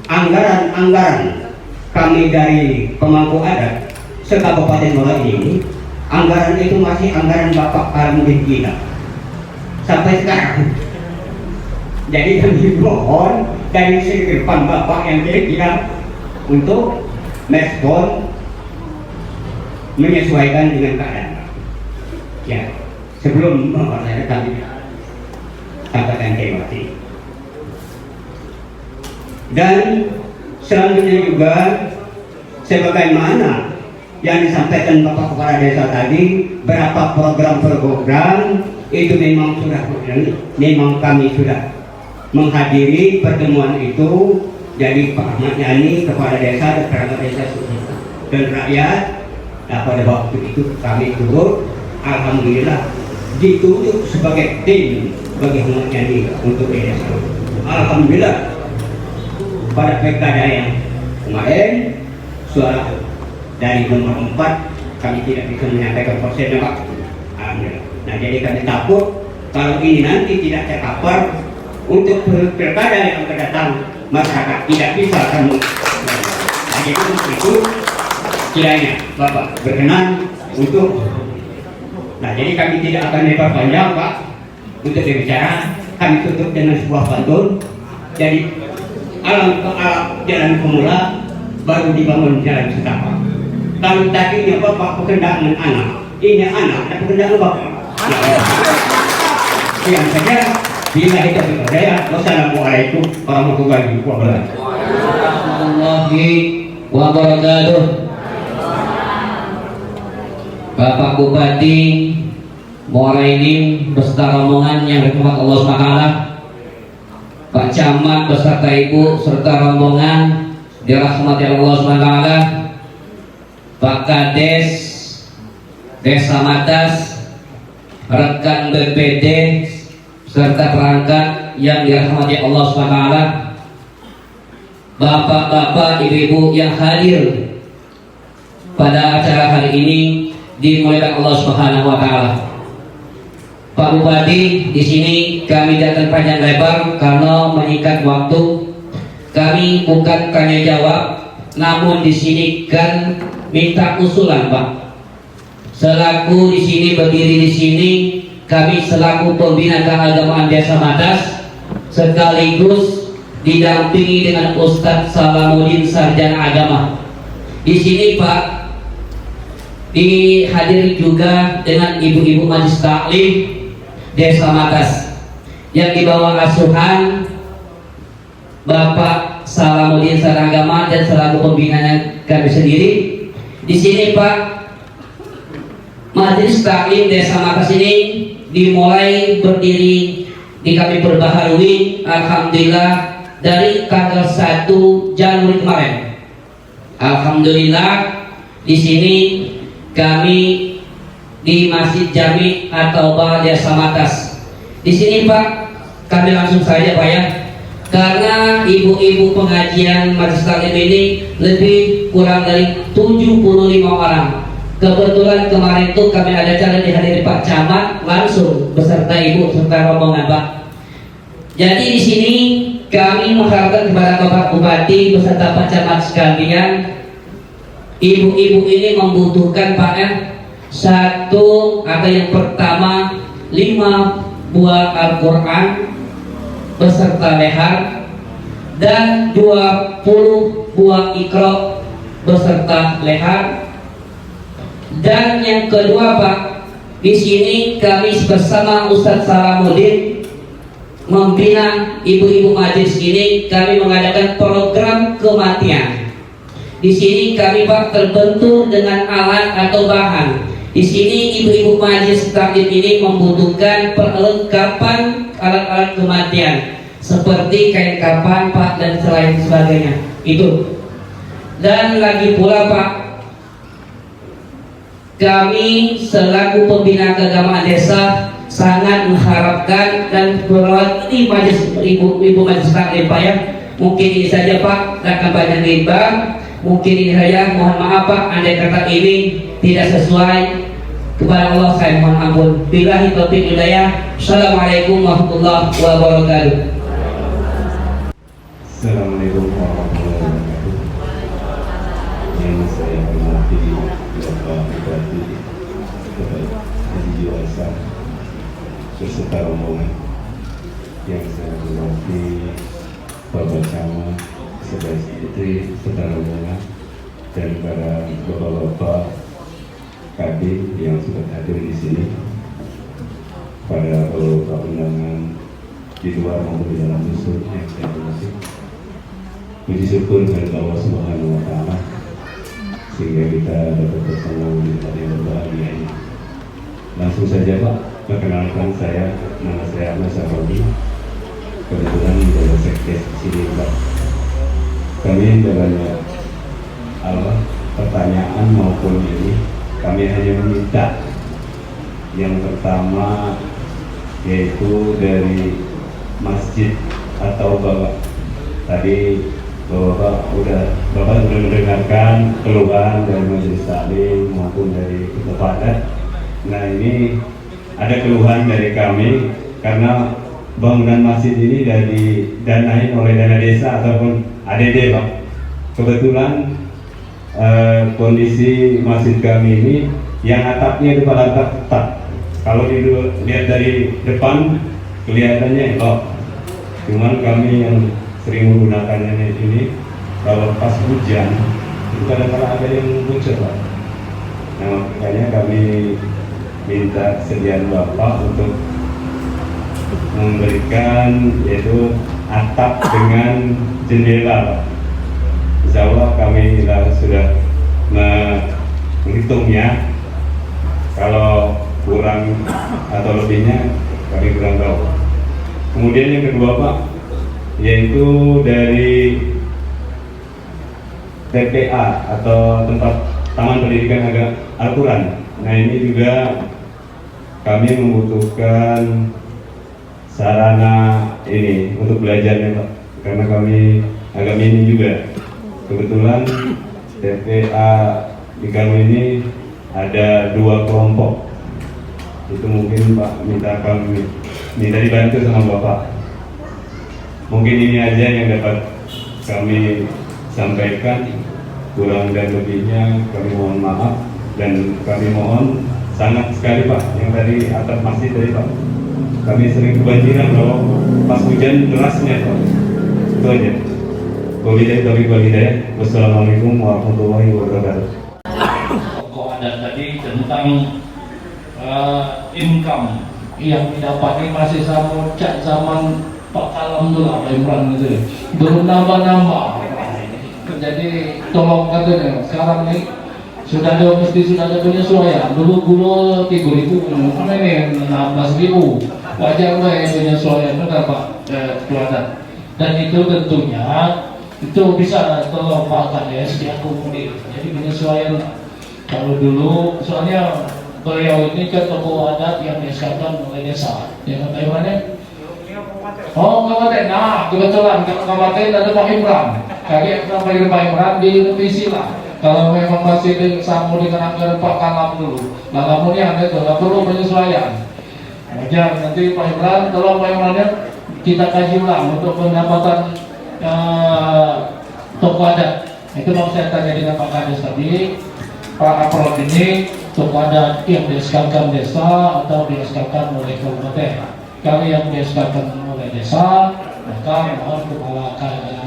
anggaran kami dari pemangku adat se-Kabupaten Muara ini, anggaran itu masih anggaran Bapak Kalamuddin Jinak sampai sekarang. Jadi kami mohon dari segi depan Bapak yang kira-kira untuk merespon, menyesuaikan dengan keadaan. Ya, sebelum saya kami sampaikan terima kasih. Dan selanjutnya juga sebagaimana yang disampaikan Bapak Kepala Desa tadi, berapa program-program itu memang kami sudah menghadiri pertemuan itu. Jadi Pak Ahmad Yani, Kepala Desa dan perangkat desa dan rakyat, nah pada waktu itu kami turut, alhamdulillah ditunjuk sebagai tim bagi Ahmad Yani untuk desa. Alhamdulillah pada pilkada yang kemarin suara dari nomor 4 kami tidak bisa menyampaikan persennya Pak. Alhamdulillah. Nah jadi kami takut kalau ini nanti tidak tercover untuk pilkada yang akan datang, masyarakat tidak bisa kami. Nah jadi itu kiranya Bapak berkenan untuk. Nah jadi kami tidak akan lebar panjang Pak untuk berbicara. Kami tutup dengan sebuah pantun. Jadi alam ke alam jalan pemula, baru dibangun jalan setapak. Kalau tadinya Bapak berkendak dengan anak, ini anak dan berkendak dengan Bapak. Yang saja, bila kita berdaya. Wassalamualaikum warahmatullahi wabarakatuh. Warahmatullahi wabarakatuh. Bapak Bupati Muara Enim beserta rombongan yang dirahmati Allah SWT, Pak Camat beserta Ibu serta rombongan dirahmati Allah SWT, Pak Kades Desa Matas, rekan BPD serta perangkat yang dirahmati Allah SWT, bapak-bapak, ibu-ibu yang hadir pada acara hari ini dimuliakan Allah Subhanahu wa taala. Pak Bupati, di sini kami datang panjang lebar karena menyikat waktu. Kami bukan tanya jawab, namun di sini kan minta usulan, Pak. Selaku di sini berdiri di sini, kami selaku pembina keagamaan Desa Matas sekaligus didampingi dengan Ustadz Salamuddin Sarjana Agama. Di sini Pak dihadiri juga dengan ibu-ibu Majelis Taklim Desa Matas yang dibawa asuhan Bapak Salamuddin Sarjana Agama dan selaku pembinanya kami sendiri. Di sini Pak, Majelis Taklim Desa Matas ini dimulai berdiri di kami perbaharui alhamdulillah dari tanggal 1 Januari kemarin. Alhamdulillah di sini kami di Masjid Jami atau Desa Matas. Di sini Pak, kami langsung saja Pak ya. Karena ibu-ibu pengajian Majelis Taklim ini lebih kurang dari 75 orang. Kebetulan kemarin itu kami ada acara dihadiri Pak Camat langsung beserta ibu serta rombongan Pak. Jadi di sini kami mengharapkan kepada Bapak Bupati beserta Pak Camat sekalian, ibu-ibu ini membutuhkan Pak satu atau yang pertama 5 buah Al-Quran beserta lehar dan 20 buah Iqra beserta lehar. Dan yang kedua Pak, di sini kami bersama Ustadz Salamuddin membina ibu-ibu majelis ini, kami mengadakan program kematian. Di sini kami Pak terbentur dengan alat atau bahan. Di sini ibu-ibu majelis taklim ini membutuhkan perlengkapan alat-alat kematian seperti kain kafan Pak dan selain sebagainya. Itu. Dan lagi pula Pak, kami selaku pembina keagamaan desa sangat mengharapkan dan berlatih majelis ibu majelis taklim Pak ya. Mungkin ini saja Pak, akan banyak lebar. Mungkin ini saja, mohon maaf Pak, andai kata ini tidak sesuai, kepada Allah saya mohon ampun. Billahi taufiq hidayah. Assalamualaikum warahmatullahi wabarakatuh. Assalamualaikum warahmatullahi wabarakatuh. Yang saya hormati Bapak Bupati Haji Juwasa beserta rombongan, yang saya hormati Bapak Camat Saudara Putri serta rombongan, dan para bapak-bapak Kadin yang sudah hadir di sini, pada bapak undangan di luar maupun di dalam dusun yang saya hormati. Puji syukur kepada Allah Subhanahu wa taala sehingga kita dapat bersama di tempat yang berbahagia ini. Langsung saja Pak, perkenalkan nama saya Ahmad Syafroni, kebetulan dari sekdes di sini Pak. Kami banyak pertanyaan maupun ini, kami hanya meminta yang pertama yaitu dari masjid atau Bapak tadi Bapak sudah mendengarkan keluhan dari majelis taklim maupun dari ketua adat. Nah ini ada keluhan dari kami karena bangunan masjid ini didanai oleh dana desa ataupun ADD Pak. Kebetulan kondisi masjid kami ini yang atapnya itu pada atap. Kalau dilihat dari depan kelihatannya elok. Cuman kami yang sering menggunakannya ini kalau pas hujan itu kadang-kadang ada yang bocor Pak. Nah makanya kami minta kesediaan Bapak untuk memberikan yaitu atap dengan jendela Pak. Insya Allah kami sudah menghitungnya, kalau kurang atau lebihnya kami kurang tahu. Kemudian yang kedua Pak, yaitu dari TPA atau tempat Taman Pendidikan Al-Quran. Nah ini juga kami membutuhkan sarana ini untuk belajarnya Pak, karena kami agak minim juga. Kebetulan TPA di kami ini ada 2 kelompok. Itu mungkin Pak minta dibantu sama Bapak. Mungkin ini aja yang dapat kami sampaikan. Kurang dan lebihnya kami mohon maaf, dan kami mohon sangat sekali Pak yang tadi atap masjid tadi Pak. Kami sering kebanjiran kalau pas hujan derasnya Pak. Itu aja. Wassalamualaikum warahmatullahi wabarakatuh. Pokok adat tadi tentang income yang didapati masih sama zaman Pak Kalam dulu Pak Imran gitu, belum nambah-nambah. Jadi tolong katanya sekarang nih sudah ada penyesuaian. Dulu 3.000, apa ini 16.000. Wajar lah yang penyesuaian, benar Pak Ketua. Dan itu tentunya itu bisa tolong Pak Kades diakomodir. Jadi penyesuaian kalau dulu, soalnya beliau ini kan tokoh adat yang disesuaikan oleh desa. Yang kata mana? Oh, kabupaten. Nah, kebetulan kabupaten ada Pak Imran. Kaki panggil Pak Imran di revisi lah. Kalau memang masih sama dengan anggaran Pak Kalam dulu, nah kamu ini ada tuh, nggak perlu penyesuaian. Wajar, nanti Pak Imran, tolong Pak Imrannya kita kaji ulang untuk pendapatan tokoh adat. Itu mau saya tanya dengan Pak Kades tadi, Pak Aprot ini tokoh adat yang di-SK-kan desa atau di-SK-kan oleh kabupaten. Kalau yang di-SK-kan oleh desa, maka mohon kepala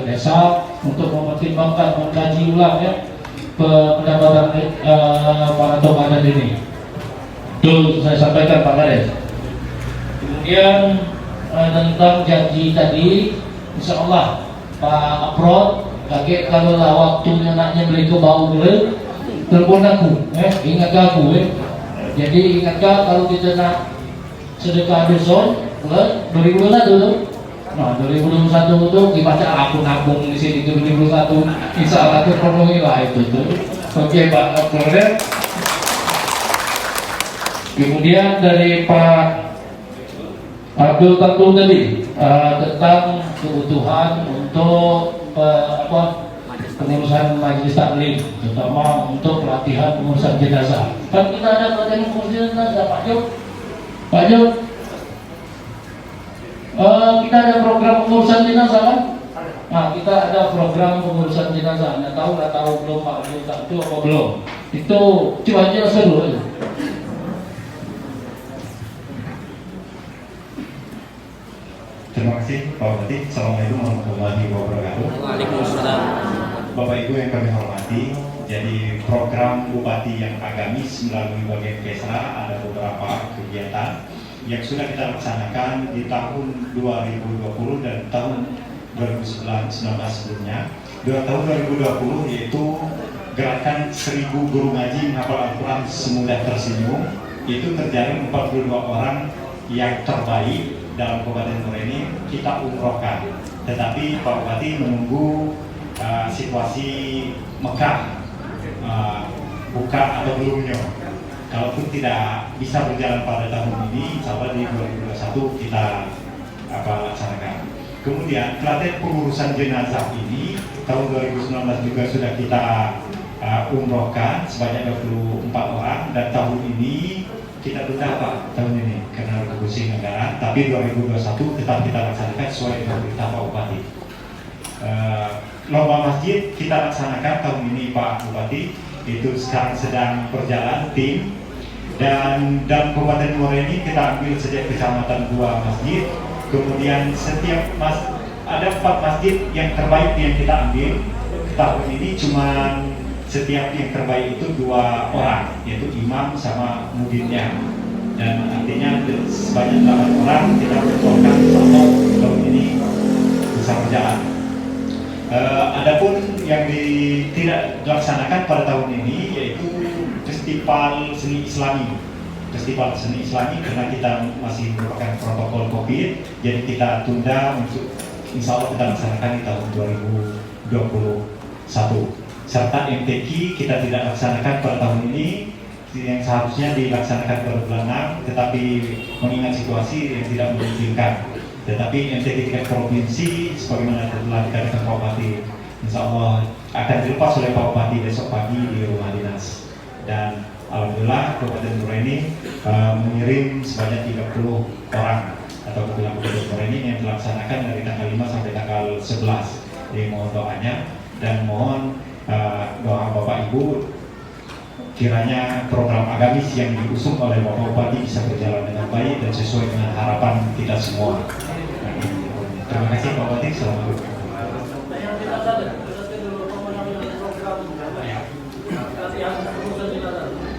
desa untuk mempertimbangkan, mengkaji ulang ya pendapatan para tokoh adat ini. Itu saya sampaikan Pak Kades. Kemudian tentang janji tadi, insya Allah Pak Aprot, kakek kalau lah waktunya naknya beli ke bau dulu, telepon aku, ingat aku, Jadi ingatkah kalau kita nak sedekah dusun, 2021 dulu. Nah 2021 itu dibaca aku nabung di sini 2021, insya Allah terpenuhi lah itu tuh. Oke Pak Aprot. Kemudian dari Pak Abdul Tatul tadi tentang kebutuhan untuk pengurusan majelis taklim, terutama untuk pelatihan pengurusan jenazah. Kan kita ada pelatihan pengurusan jenazah, Pak Jok. Kita ada program pengurusan jenazah kan? Nah, kita ada program pengurusan jenazah. Nggak tahu belum Pak Abdul Tatul apa belum? Itu coba aja seru aja. Terima kasih Pak Bupati. Assalamualaikum warahmatullahi wabarakatuh. Waalaikumsalam. Bapak Ibu yang kami hormati, jadi program Bupati yang agamis melalui bagian Kesra ada beberapa kegiatan yang sudah kita laksanakan di tahun 2020 dan tahun 2019 sebelumnya. Di tahun 2020 yaitu gerakan 1000 guru ngaji menghafal Al-Quran semudah tersenyum, itu terjaring 42 orang yang terbaik dalam Kabupaten Moreni kita umrohkan. Tetapi Pak Bupati menunggu situasi Mekah buka atau belumnya. Kalaupun tidak bisa berjalan pada tahun ini, insya Allah di 2021 kita laksanakan. Kemudian pelatihan pengurusan jenazah ini tahun 2019 juga sudah kita umrohkan sebanyak 24 orang, dan tahun ini kita tunda Pak, tahun ini karena retribusi negara, tapi 2021 tetap kita laksanakan sesuai dengan perintah Pak Bupati. Lomba masjid kita laksanakan tahun ini Pak Bupati, itu sekarang sedang berjalan tim, dan dalam Kabupaten Moreni kita ambil sejak kecamatan 2 masjid, kemudian setiap ada 4 masjid yang terbaik yang kita ambil tahun ini, cuman setiap yang terbaik itu 2 orang, yaitu imam sama mudinnya, dan artinya sebanyak 8 orang kita mengumpulkan sampai tahun ini bisa berjalan. Adapun yang tidak dilaksanakan pada tahun ini yaitu festival seni Islami. Festival seni Islami karena kita masih merupakan protokol COVID, jadi kita tunda untuk insya Allah kita laksanakan di tahun 2021. Serta MTQ kita tidak laksanakan pada tahun ini, yang seharusnya dilaksanakan pada bulan 6, tetapi mengingat situasi yang tidak memungkinkan. Tetapi MTQ tingkat provinsi sebagaimana telah dikatakan Pak Bupati, insya Allah akan dilepas oleh Pak Bupati besok pagi di rumah dinas. Dan alhamdulillah Kabupaten Moreni mengirim sebanyak 30 orang atau ketua Kabupaten Moreni yang dilaksanakan dari tanggal 5 sampai tanggal 11. Jadi mohon doanya dan mohon doa Bapak Ibu kiranya program agamis yang diusung oleh Bapak Bupati bisa berjalan dengan baik dan sesuai dengan harapan kita semua. Terima kasih Pak Bupati, selamat.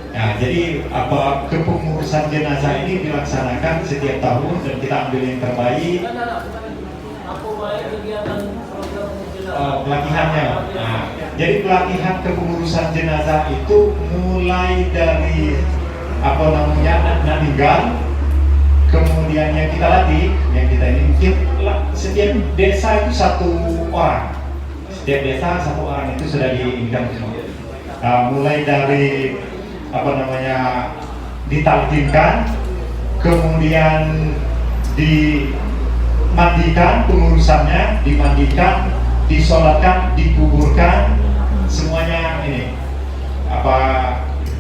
Nah, jadi kepengurusan jenazah ini dilaksanakan setiap tahun dan kita ambil yang terbaik. Pelatihannya. Nah, jadi pelatihan kepengurusan jenazah itu mulai dari meninggal, kemudian yang kita latih, yang kita ini setiap desa itu 1 orang. Setiap desa 1 orang itu sudah diinginkan semua. Mulai dari ditalkinkan, kemudian dimandikan, pengurusannya dimandikan, disolatkan, dikuburkan, semuanya ini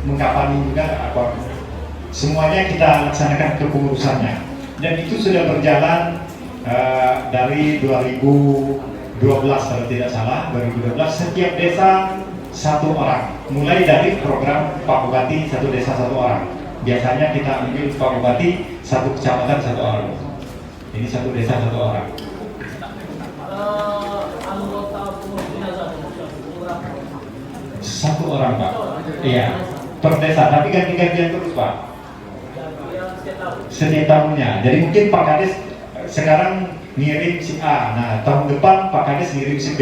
mengkapani juga semuanya kita laksanakan kepengurusannya, dan itu sudah berjalan dari 2012 kalau tidak salah, 2012 setiap desa 1 orang, mulai dari program Pak Bupati 1 desa 1 orang. Biasanya kita ambil Pak Bupati 1 kecamatan 1 orang, ini 1 desa 1 orang. Satu orang Pak, iya, per desa, tapi ganti-gantian terus Pak, setiap tahunnya. Jadi mungkin Pak Kades sekarang ngirim si A, nah tahun depan Pak Kades ngirim si B,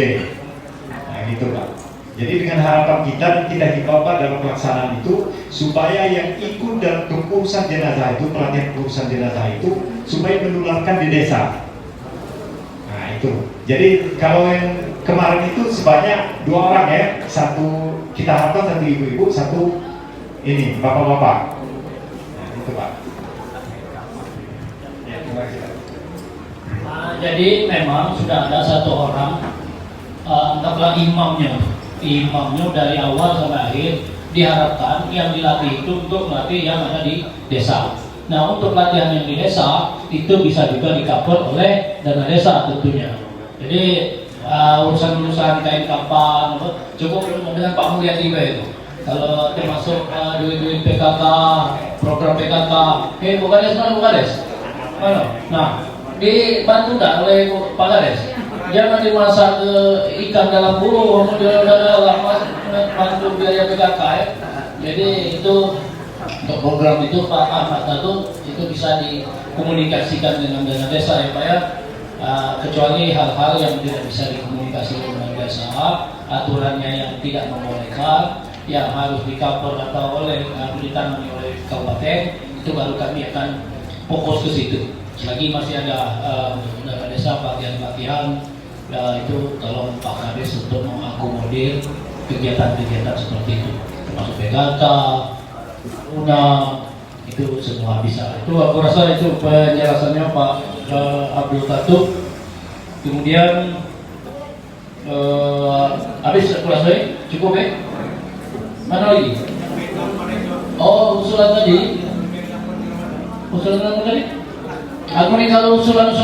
nah gitu Pak. Jadi dengan harapan kita dan kita himbau Pak dalam pelaksanaan itu, supaya yang ikut dalam kepengurusan jenazah itu, pelatihan pengurusan jenazah itu, supaya menularkan di desa. Nah itu, jadi kalau yang kemarin itu sebanyak 2 orang ya, 1 kita harapkan 1 ibu-ibu, 1 ini bapak-bapak. Nah itu Pak. Ya, terima kasih Pak. Jadi memang sudah ada 1 orang, anggaplah imamnya dari awal sampai akhir, diharapkan yang dilatih itu untuk melatih yang ada di desa. Nah untuk pelatihan yang di desa itu bisa juga di-cover oleh dana desa tentunya. Jadi urusan-urusan kain kapan cukup dengan Pak Mulyadi itu. Kalau termasuk duit-duit PKK, program PKK, Bu Kades mana Bu Kades? Nah, dibantu nggak oleh Pak Kades? Jangan dimasak ikan dalam bulu, kemudian udah bantu biaya PKK ya. Jadi itu untuk program itu Pak Ahmad itu bisa dikomunikasikan dengan dana desa ya Pak ya. kecuali hal-hal yang tidak bisa dikomunikasikan dengan desa, aturannya yang tidak membolehkan, yang harus di-cover atau ditangani oleh kabupaten, itu baru kami akan fokus ke situ. Selagi masih ada dana desa pelatihan-pelatihan, itu tolong Pak Kades untuk mengakomodir kegiatan-kegiatan seperti itu, termasuk PKK, itu semua bisa. Itu aku rasa itu penjelasannya Pak Abdul Khatub. Kemudian habis aku rasa cukup ya. Mana lagi? Oh, usulan tadi. Usulan apa tadi? Aku nih kalau usulan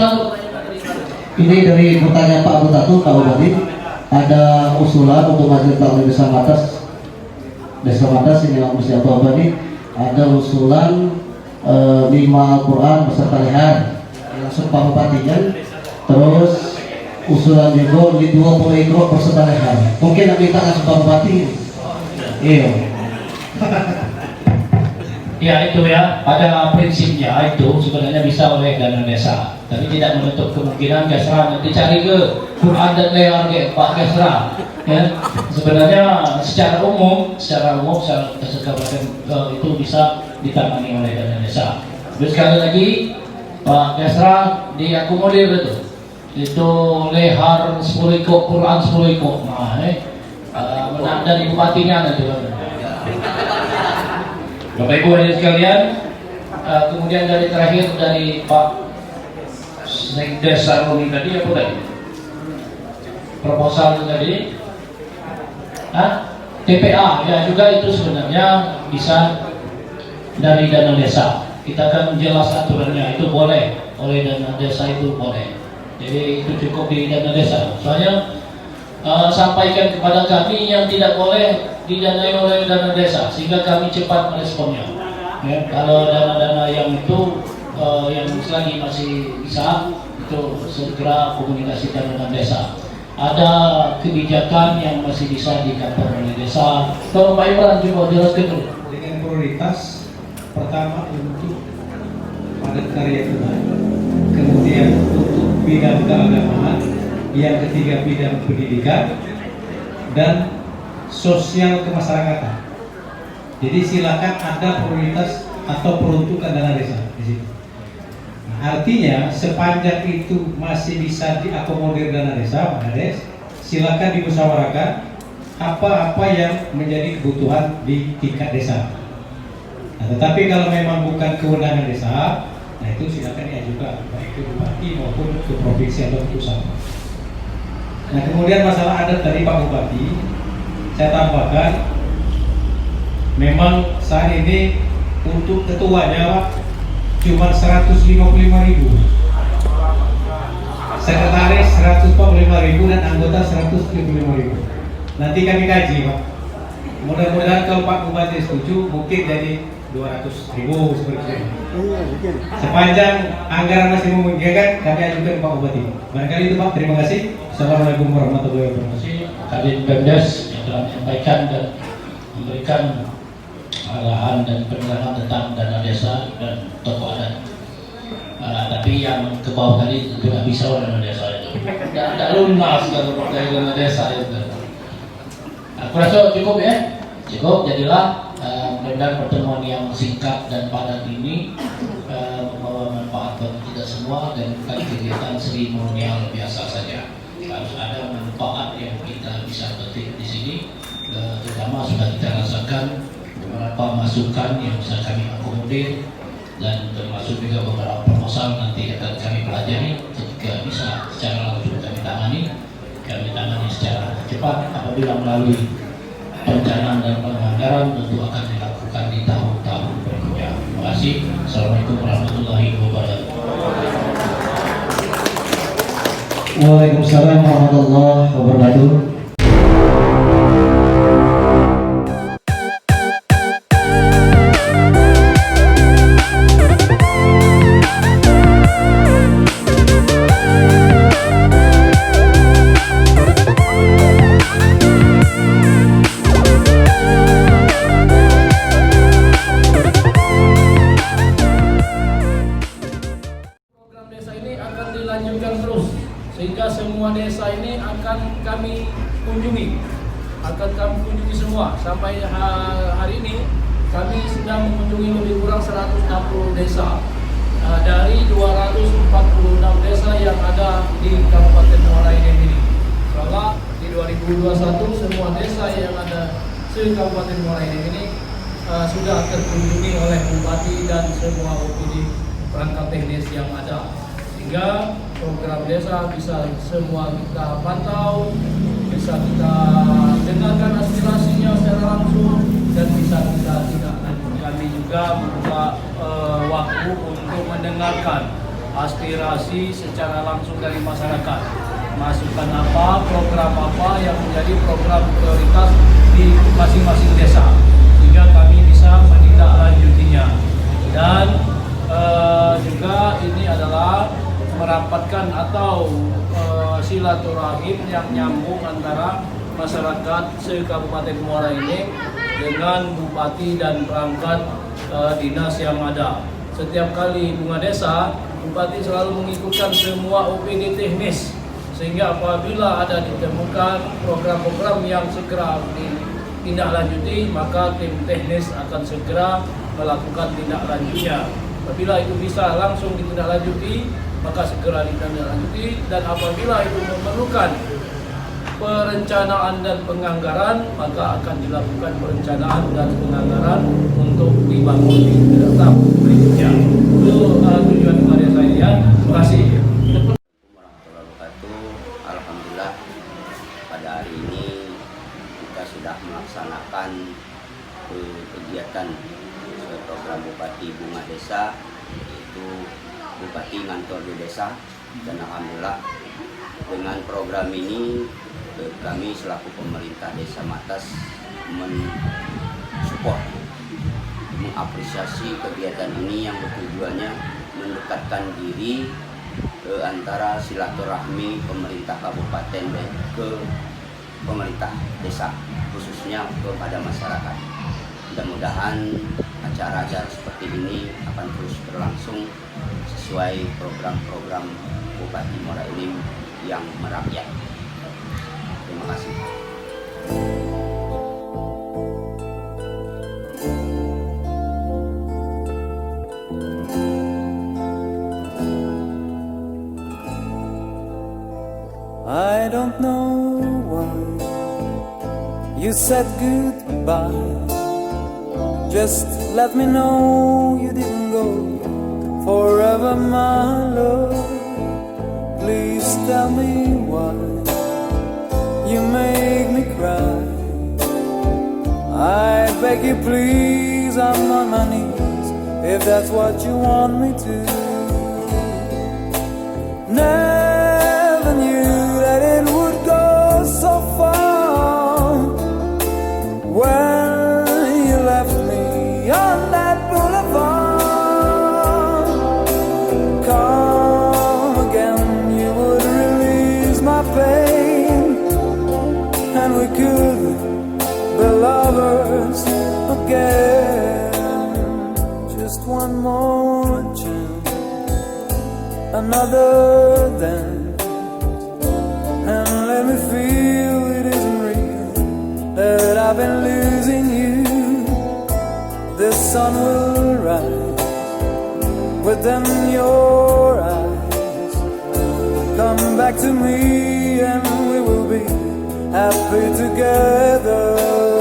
Ini dari pertanyaan Pak Abdul tahu tadi ada usulan untuk majelis taklim desa Matas ini yang mesti apa nih? Ada usulan 5 Al-Quran beserta leher langsung Pak Bupatinya, terus usulan juga 20 ekor beserta leher. Mungkin yang minta langsung Pak Bupati. Iya. Ya itu ya, pada prinsipnya itu sebenarnya bisa oleh dana desa, tapi tidak menutup kemungkinan Gesra nanti cari ke Quran dan leher ke Pak Gesra. Ya, sebenarnya secara umum secara kabupaten itu bisa ditangani oleh dana desa. Terus sekali lagi Pak Gesra diakomodir itu lehar 10 ekor, Quran 10 ekor. Nah, menang dari bupatinya nanti. Bapak Ibu hadirin sekalian, kemudian dari terakhir dari Pak Sekdes Saruni tadi apa tadi? Proposal itu tadi, TPA ya juga itu sebenarnya bisa dari dana desa. Kita akan jelas aturannya, itu boleh oleh dana desa, itu boleh. Jadi itu cukup di dana desa. Soalnya sampaikan kepada kami yang tidak boleh didanai oleh dana desa sehingga kami cepat meresponnya. Ya, kalau dana-dana yang itu yang selagi masih bisa itu segera komunikasikan dengan desa. Ada kebijakan yang masih bisa di-cover oleh desa. Kalau Pak Imran coba jelaskan dulu. Dengan prioritas pertama untuk padat karya tunai, kemudian untuk bidang keagamaan, yang ketiga bidang pendidikan dan sosial kemasyarakatan. Jadi silakan ada prioritas atau peruntukan dana desa di situ. Nah, artinya sepanjang itu masih bisa diakomodir dana desa, Pak Kades, silakan dimusyawarahkan apa-apa yang menjadi kebutuhan di tingkat desa. Nah, tetapi kalau memang bukan kewenangan desa, nah itu silakan diajukan baik ke bupati maupun ke provinsi atau ke pusat. Nah, kemudian masalah adat dari Pak Bupati, saya tambahkan, memang saat ini untuk ketuanya Pak cuma 155.000, sekretaris 145.000 dan anggota 175.000. Nanti kami kaji Pak. Mudah-mudahan kalau Pak Bupati setuju mungkin jadi 200.000 seperti itu. Sepanjang anggaran masih memungkinkan, kami ajukan Pak Bupati. Barangkali itu Pak. Terima kasih. Assalamualaikum warahmatullahi wabarakatuh. Kadin Pemdes yang telah menyampaikan dan memberikan arahan dan penjelasan tentang dana desa dan tokoh adat. Tapi yang ke bawah tadi itu tidak bisa dana desa itu. Tidak lunas kalau pakai dana desa itu. Aku rasa cukup ya. Cukup, jadilah mudah-mudahan pertemuan yang singkat dan padat ini membawa manfaat bagi kita semua dan bukan kegiatan seremonial biasa saja. Harus ada manfaat yang kita bisa petik di sini, terutama sudah kita rasakan beberapa masukan yang bisa kami akomodir dan termasuk juga beberapa proposal nanti akan kami pelajari jika bisa secara langsung kami tangani secara cepat. Apabila melalui perencanaan dan penganggaran tentu akan dilakukan di tahun-tahun berikutnya. Terima kasih. Assalamualaikum warahmatullahi wabarakatuh. Waalaikumsalam warahmatullahi wabarakatuh. Program desa ini akan dilanjutkan terus kami kunjungi, semua. Sampai hari ini kami sedang mengunjungi lebih kurang 160 desa dari 246 desa yang ada di Kabupaten Muara Enim ini. Insya di 2021 semua desa yang ada di Kabupaten Muara Enim ini sudah terkunjungi oleh Bupati dan semua OPD perangkat teknis yang ada, sehingga program desa bisa semua kita pantau, bisa kita dengarkan aspirasinya secara langsung, dan bisa kita tidak lanjut. Kami juga membuka waktu untuk mendengarkan aspirasi secara langsung dari masyarakat, masukan apa, program apa yang menjadi program prioritas di masing-masing desa, sehingga kami bisa menindaklanjutinya. Dan juga ini adalah merapatkan atau silaturahim yang nyambung antara masyarakat se-Kabupaten Muara Enim dengan bupati dan perangkat dinas yang ada. Setiap kali bunga desa, bupati selalu mengikutkan semua OPD teknis, sehingga apabila ada ditemukan program-program yang segera ditindaklanjuti, maka tim teknis akan segera melakukan tindaklanjutnya. Apabila itu bisa langsung ditindaklanjuti, maka segera ditindaklanjuti, dan apabila itu memerlukan perencanaan dan penganggaran, maka akan dilakukan perencanaan dan penganggaran untuk dibangun di tahap berikutnya. Itu tujuan karya saya. Terima kasih. Warahmatullahi wabarakatuh. Alhamdulillah pada hari ini kita sudah melaksanakan kegiatan program Bupati Bunga Desa, yaitu Bupati ngantor di desa, dan alhamdulillah dengan program ini kami selaku pemerintah Desa Matas mensupport, mengapresiasi kegiatan ini yang bertujuannya mendekatkan diri antara silaturahmi pemerintah kabupaten ke pemerintah desa, khususnya kepada masyarakat. Mudah-mudahan acara-acara seperti ini akan terus berlangsung sesuai program-program Bupati Muara Enim yang merakyat. Terima kasih. I don't know why you said goodbye. Just let me know you didn't go forever, my love. Please tell me why you make me cry. I beg you please, I'm on my knees, if that's what you want me to. Never knew that it would go so far. When you left me on that boulevard, come again, you would release my pain, and we could be lovers again. Just one more chance, another dance, and let me feel it isn't real, that I've been losing you. The sun will rise within your eyes. Come back to me and we will be happy together.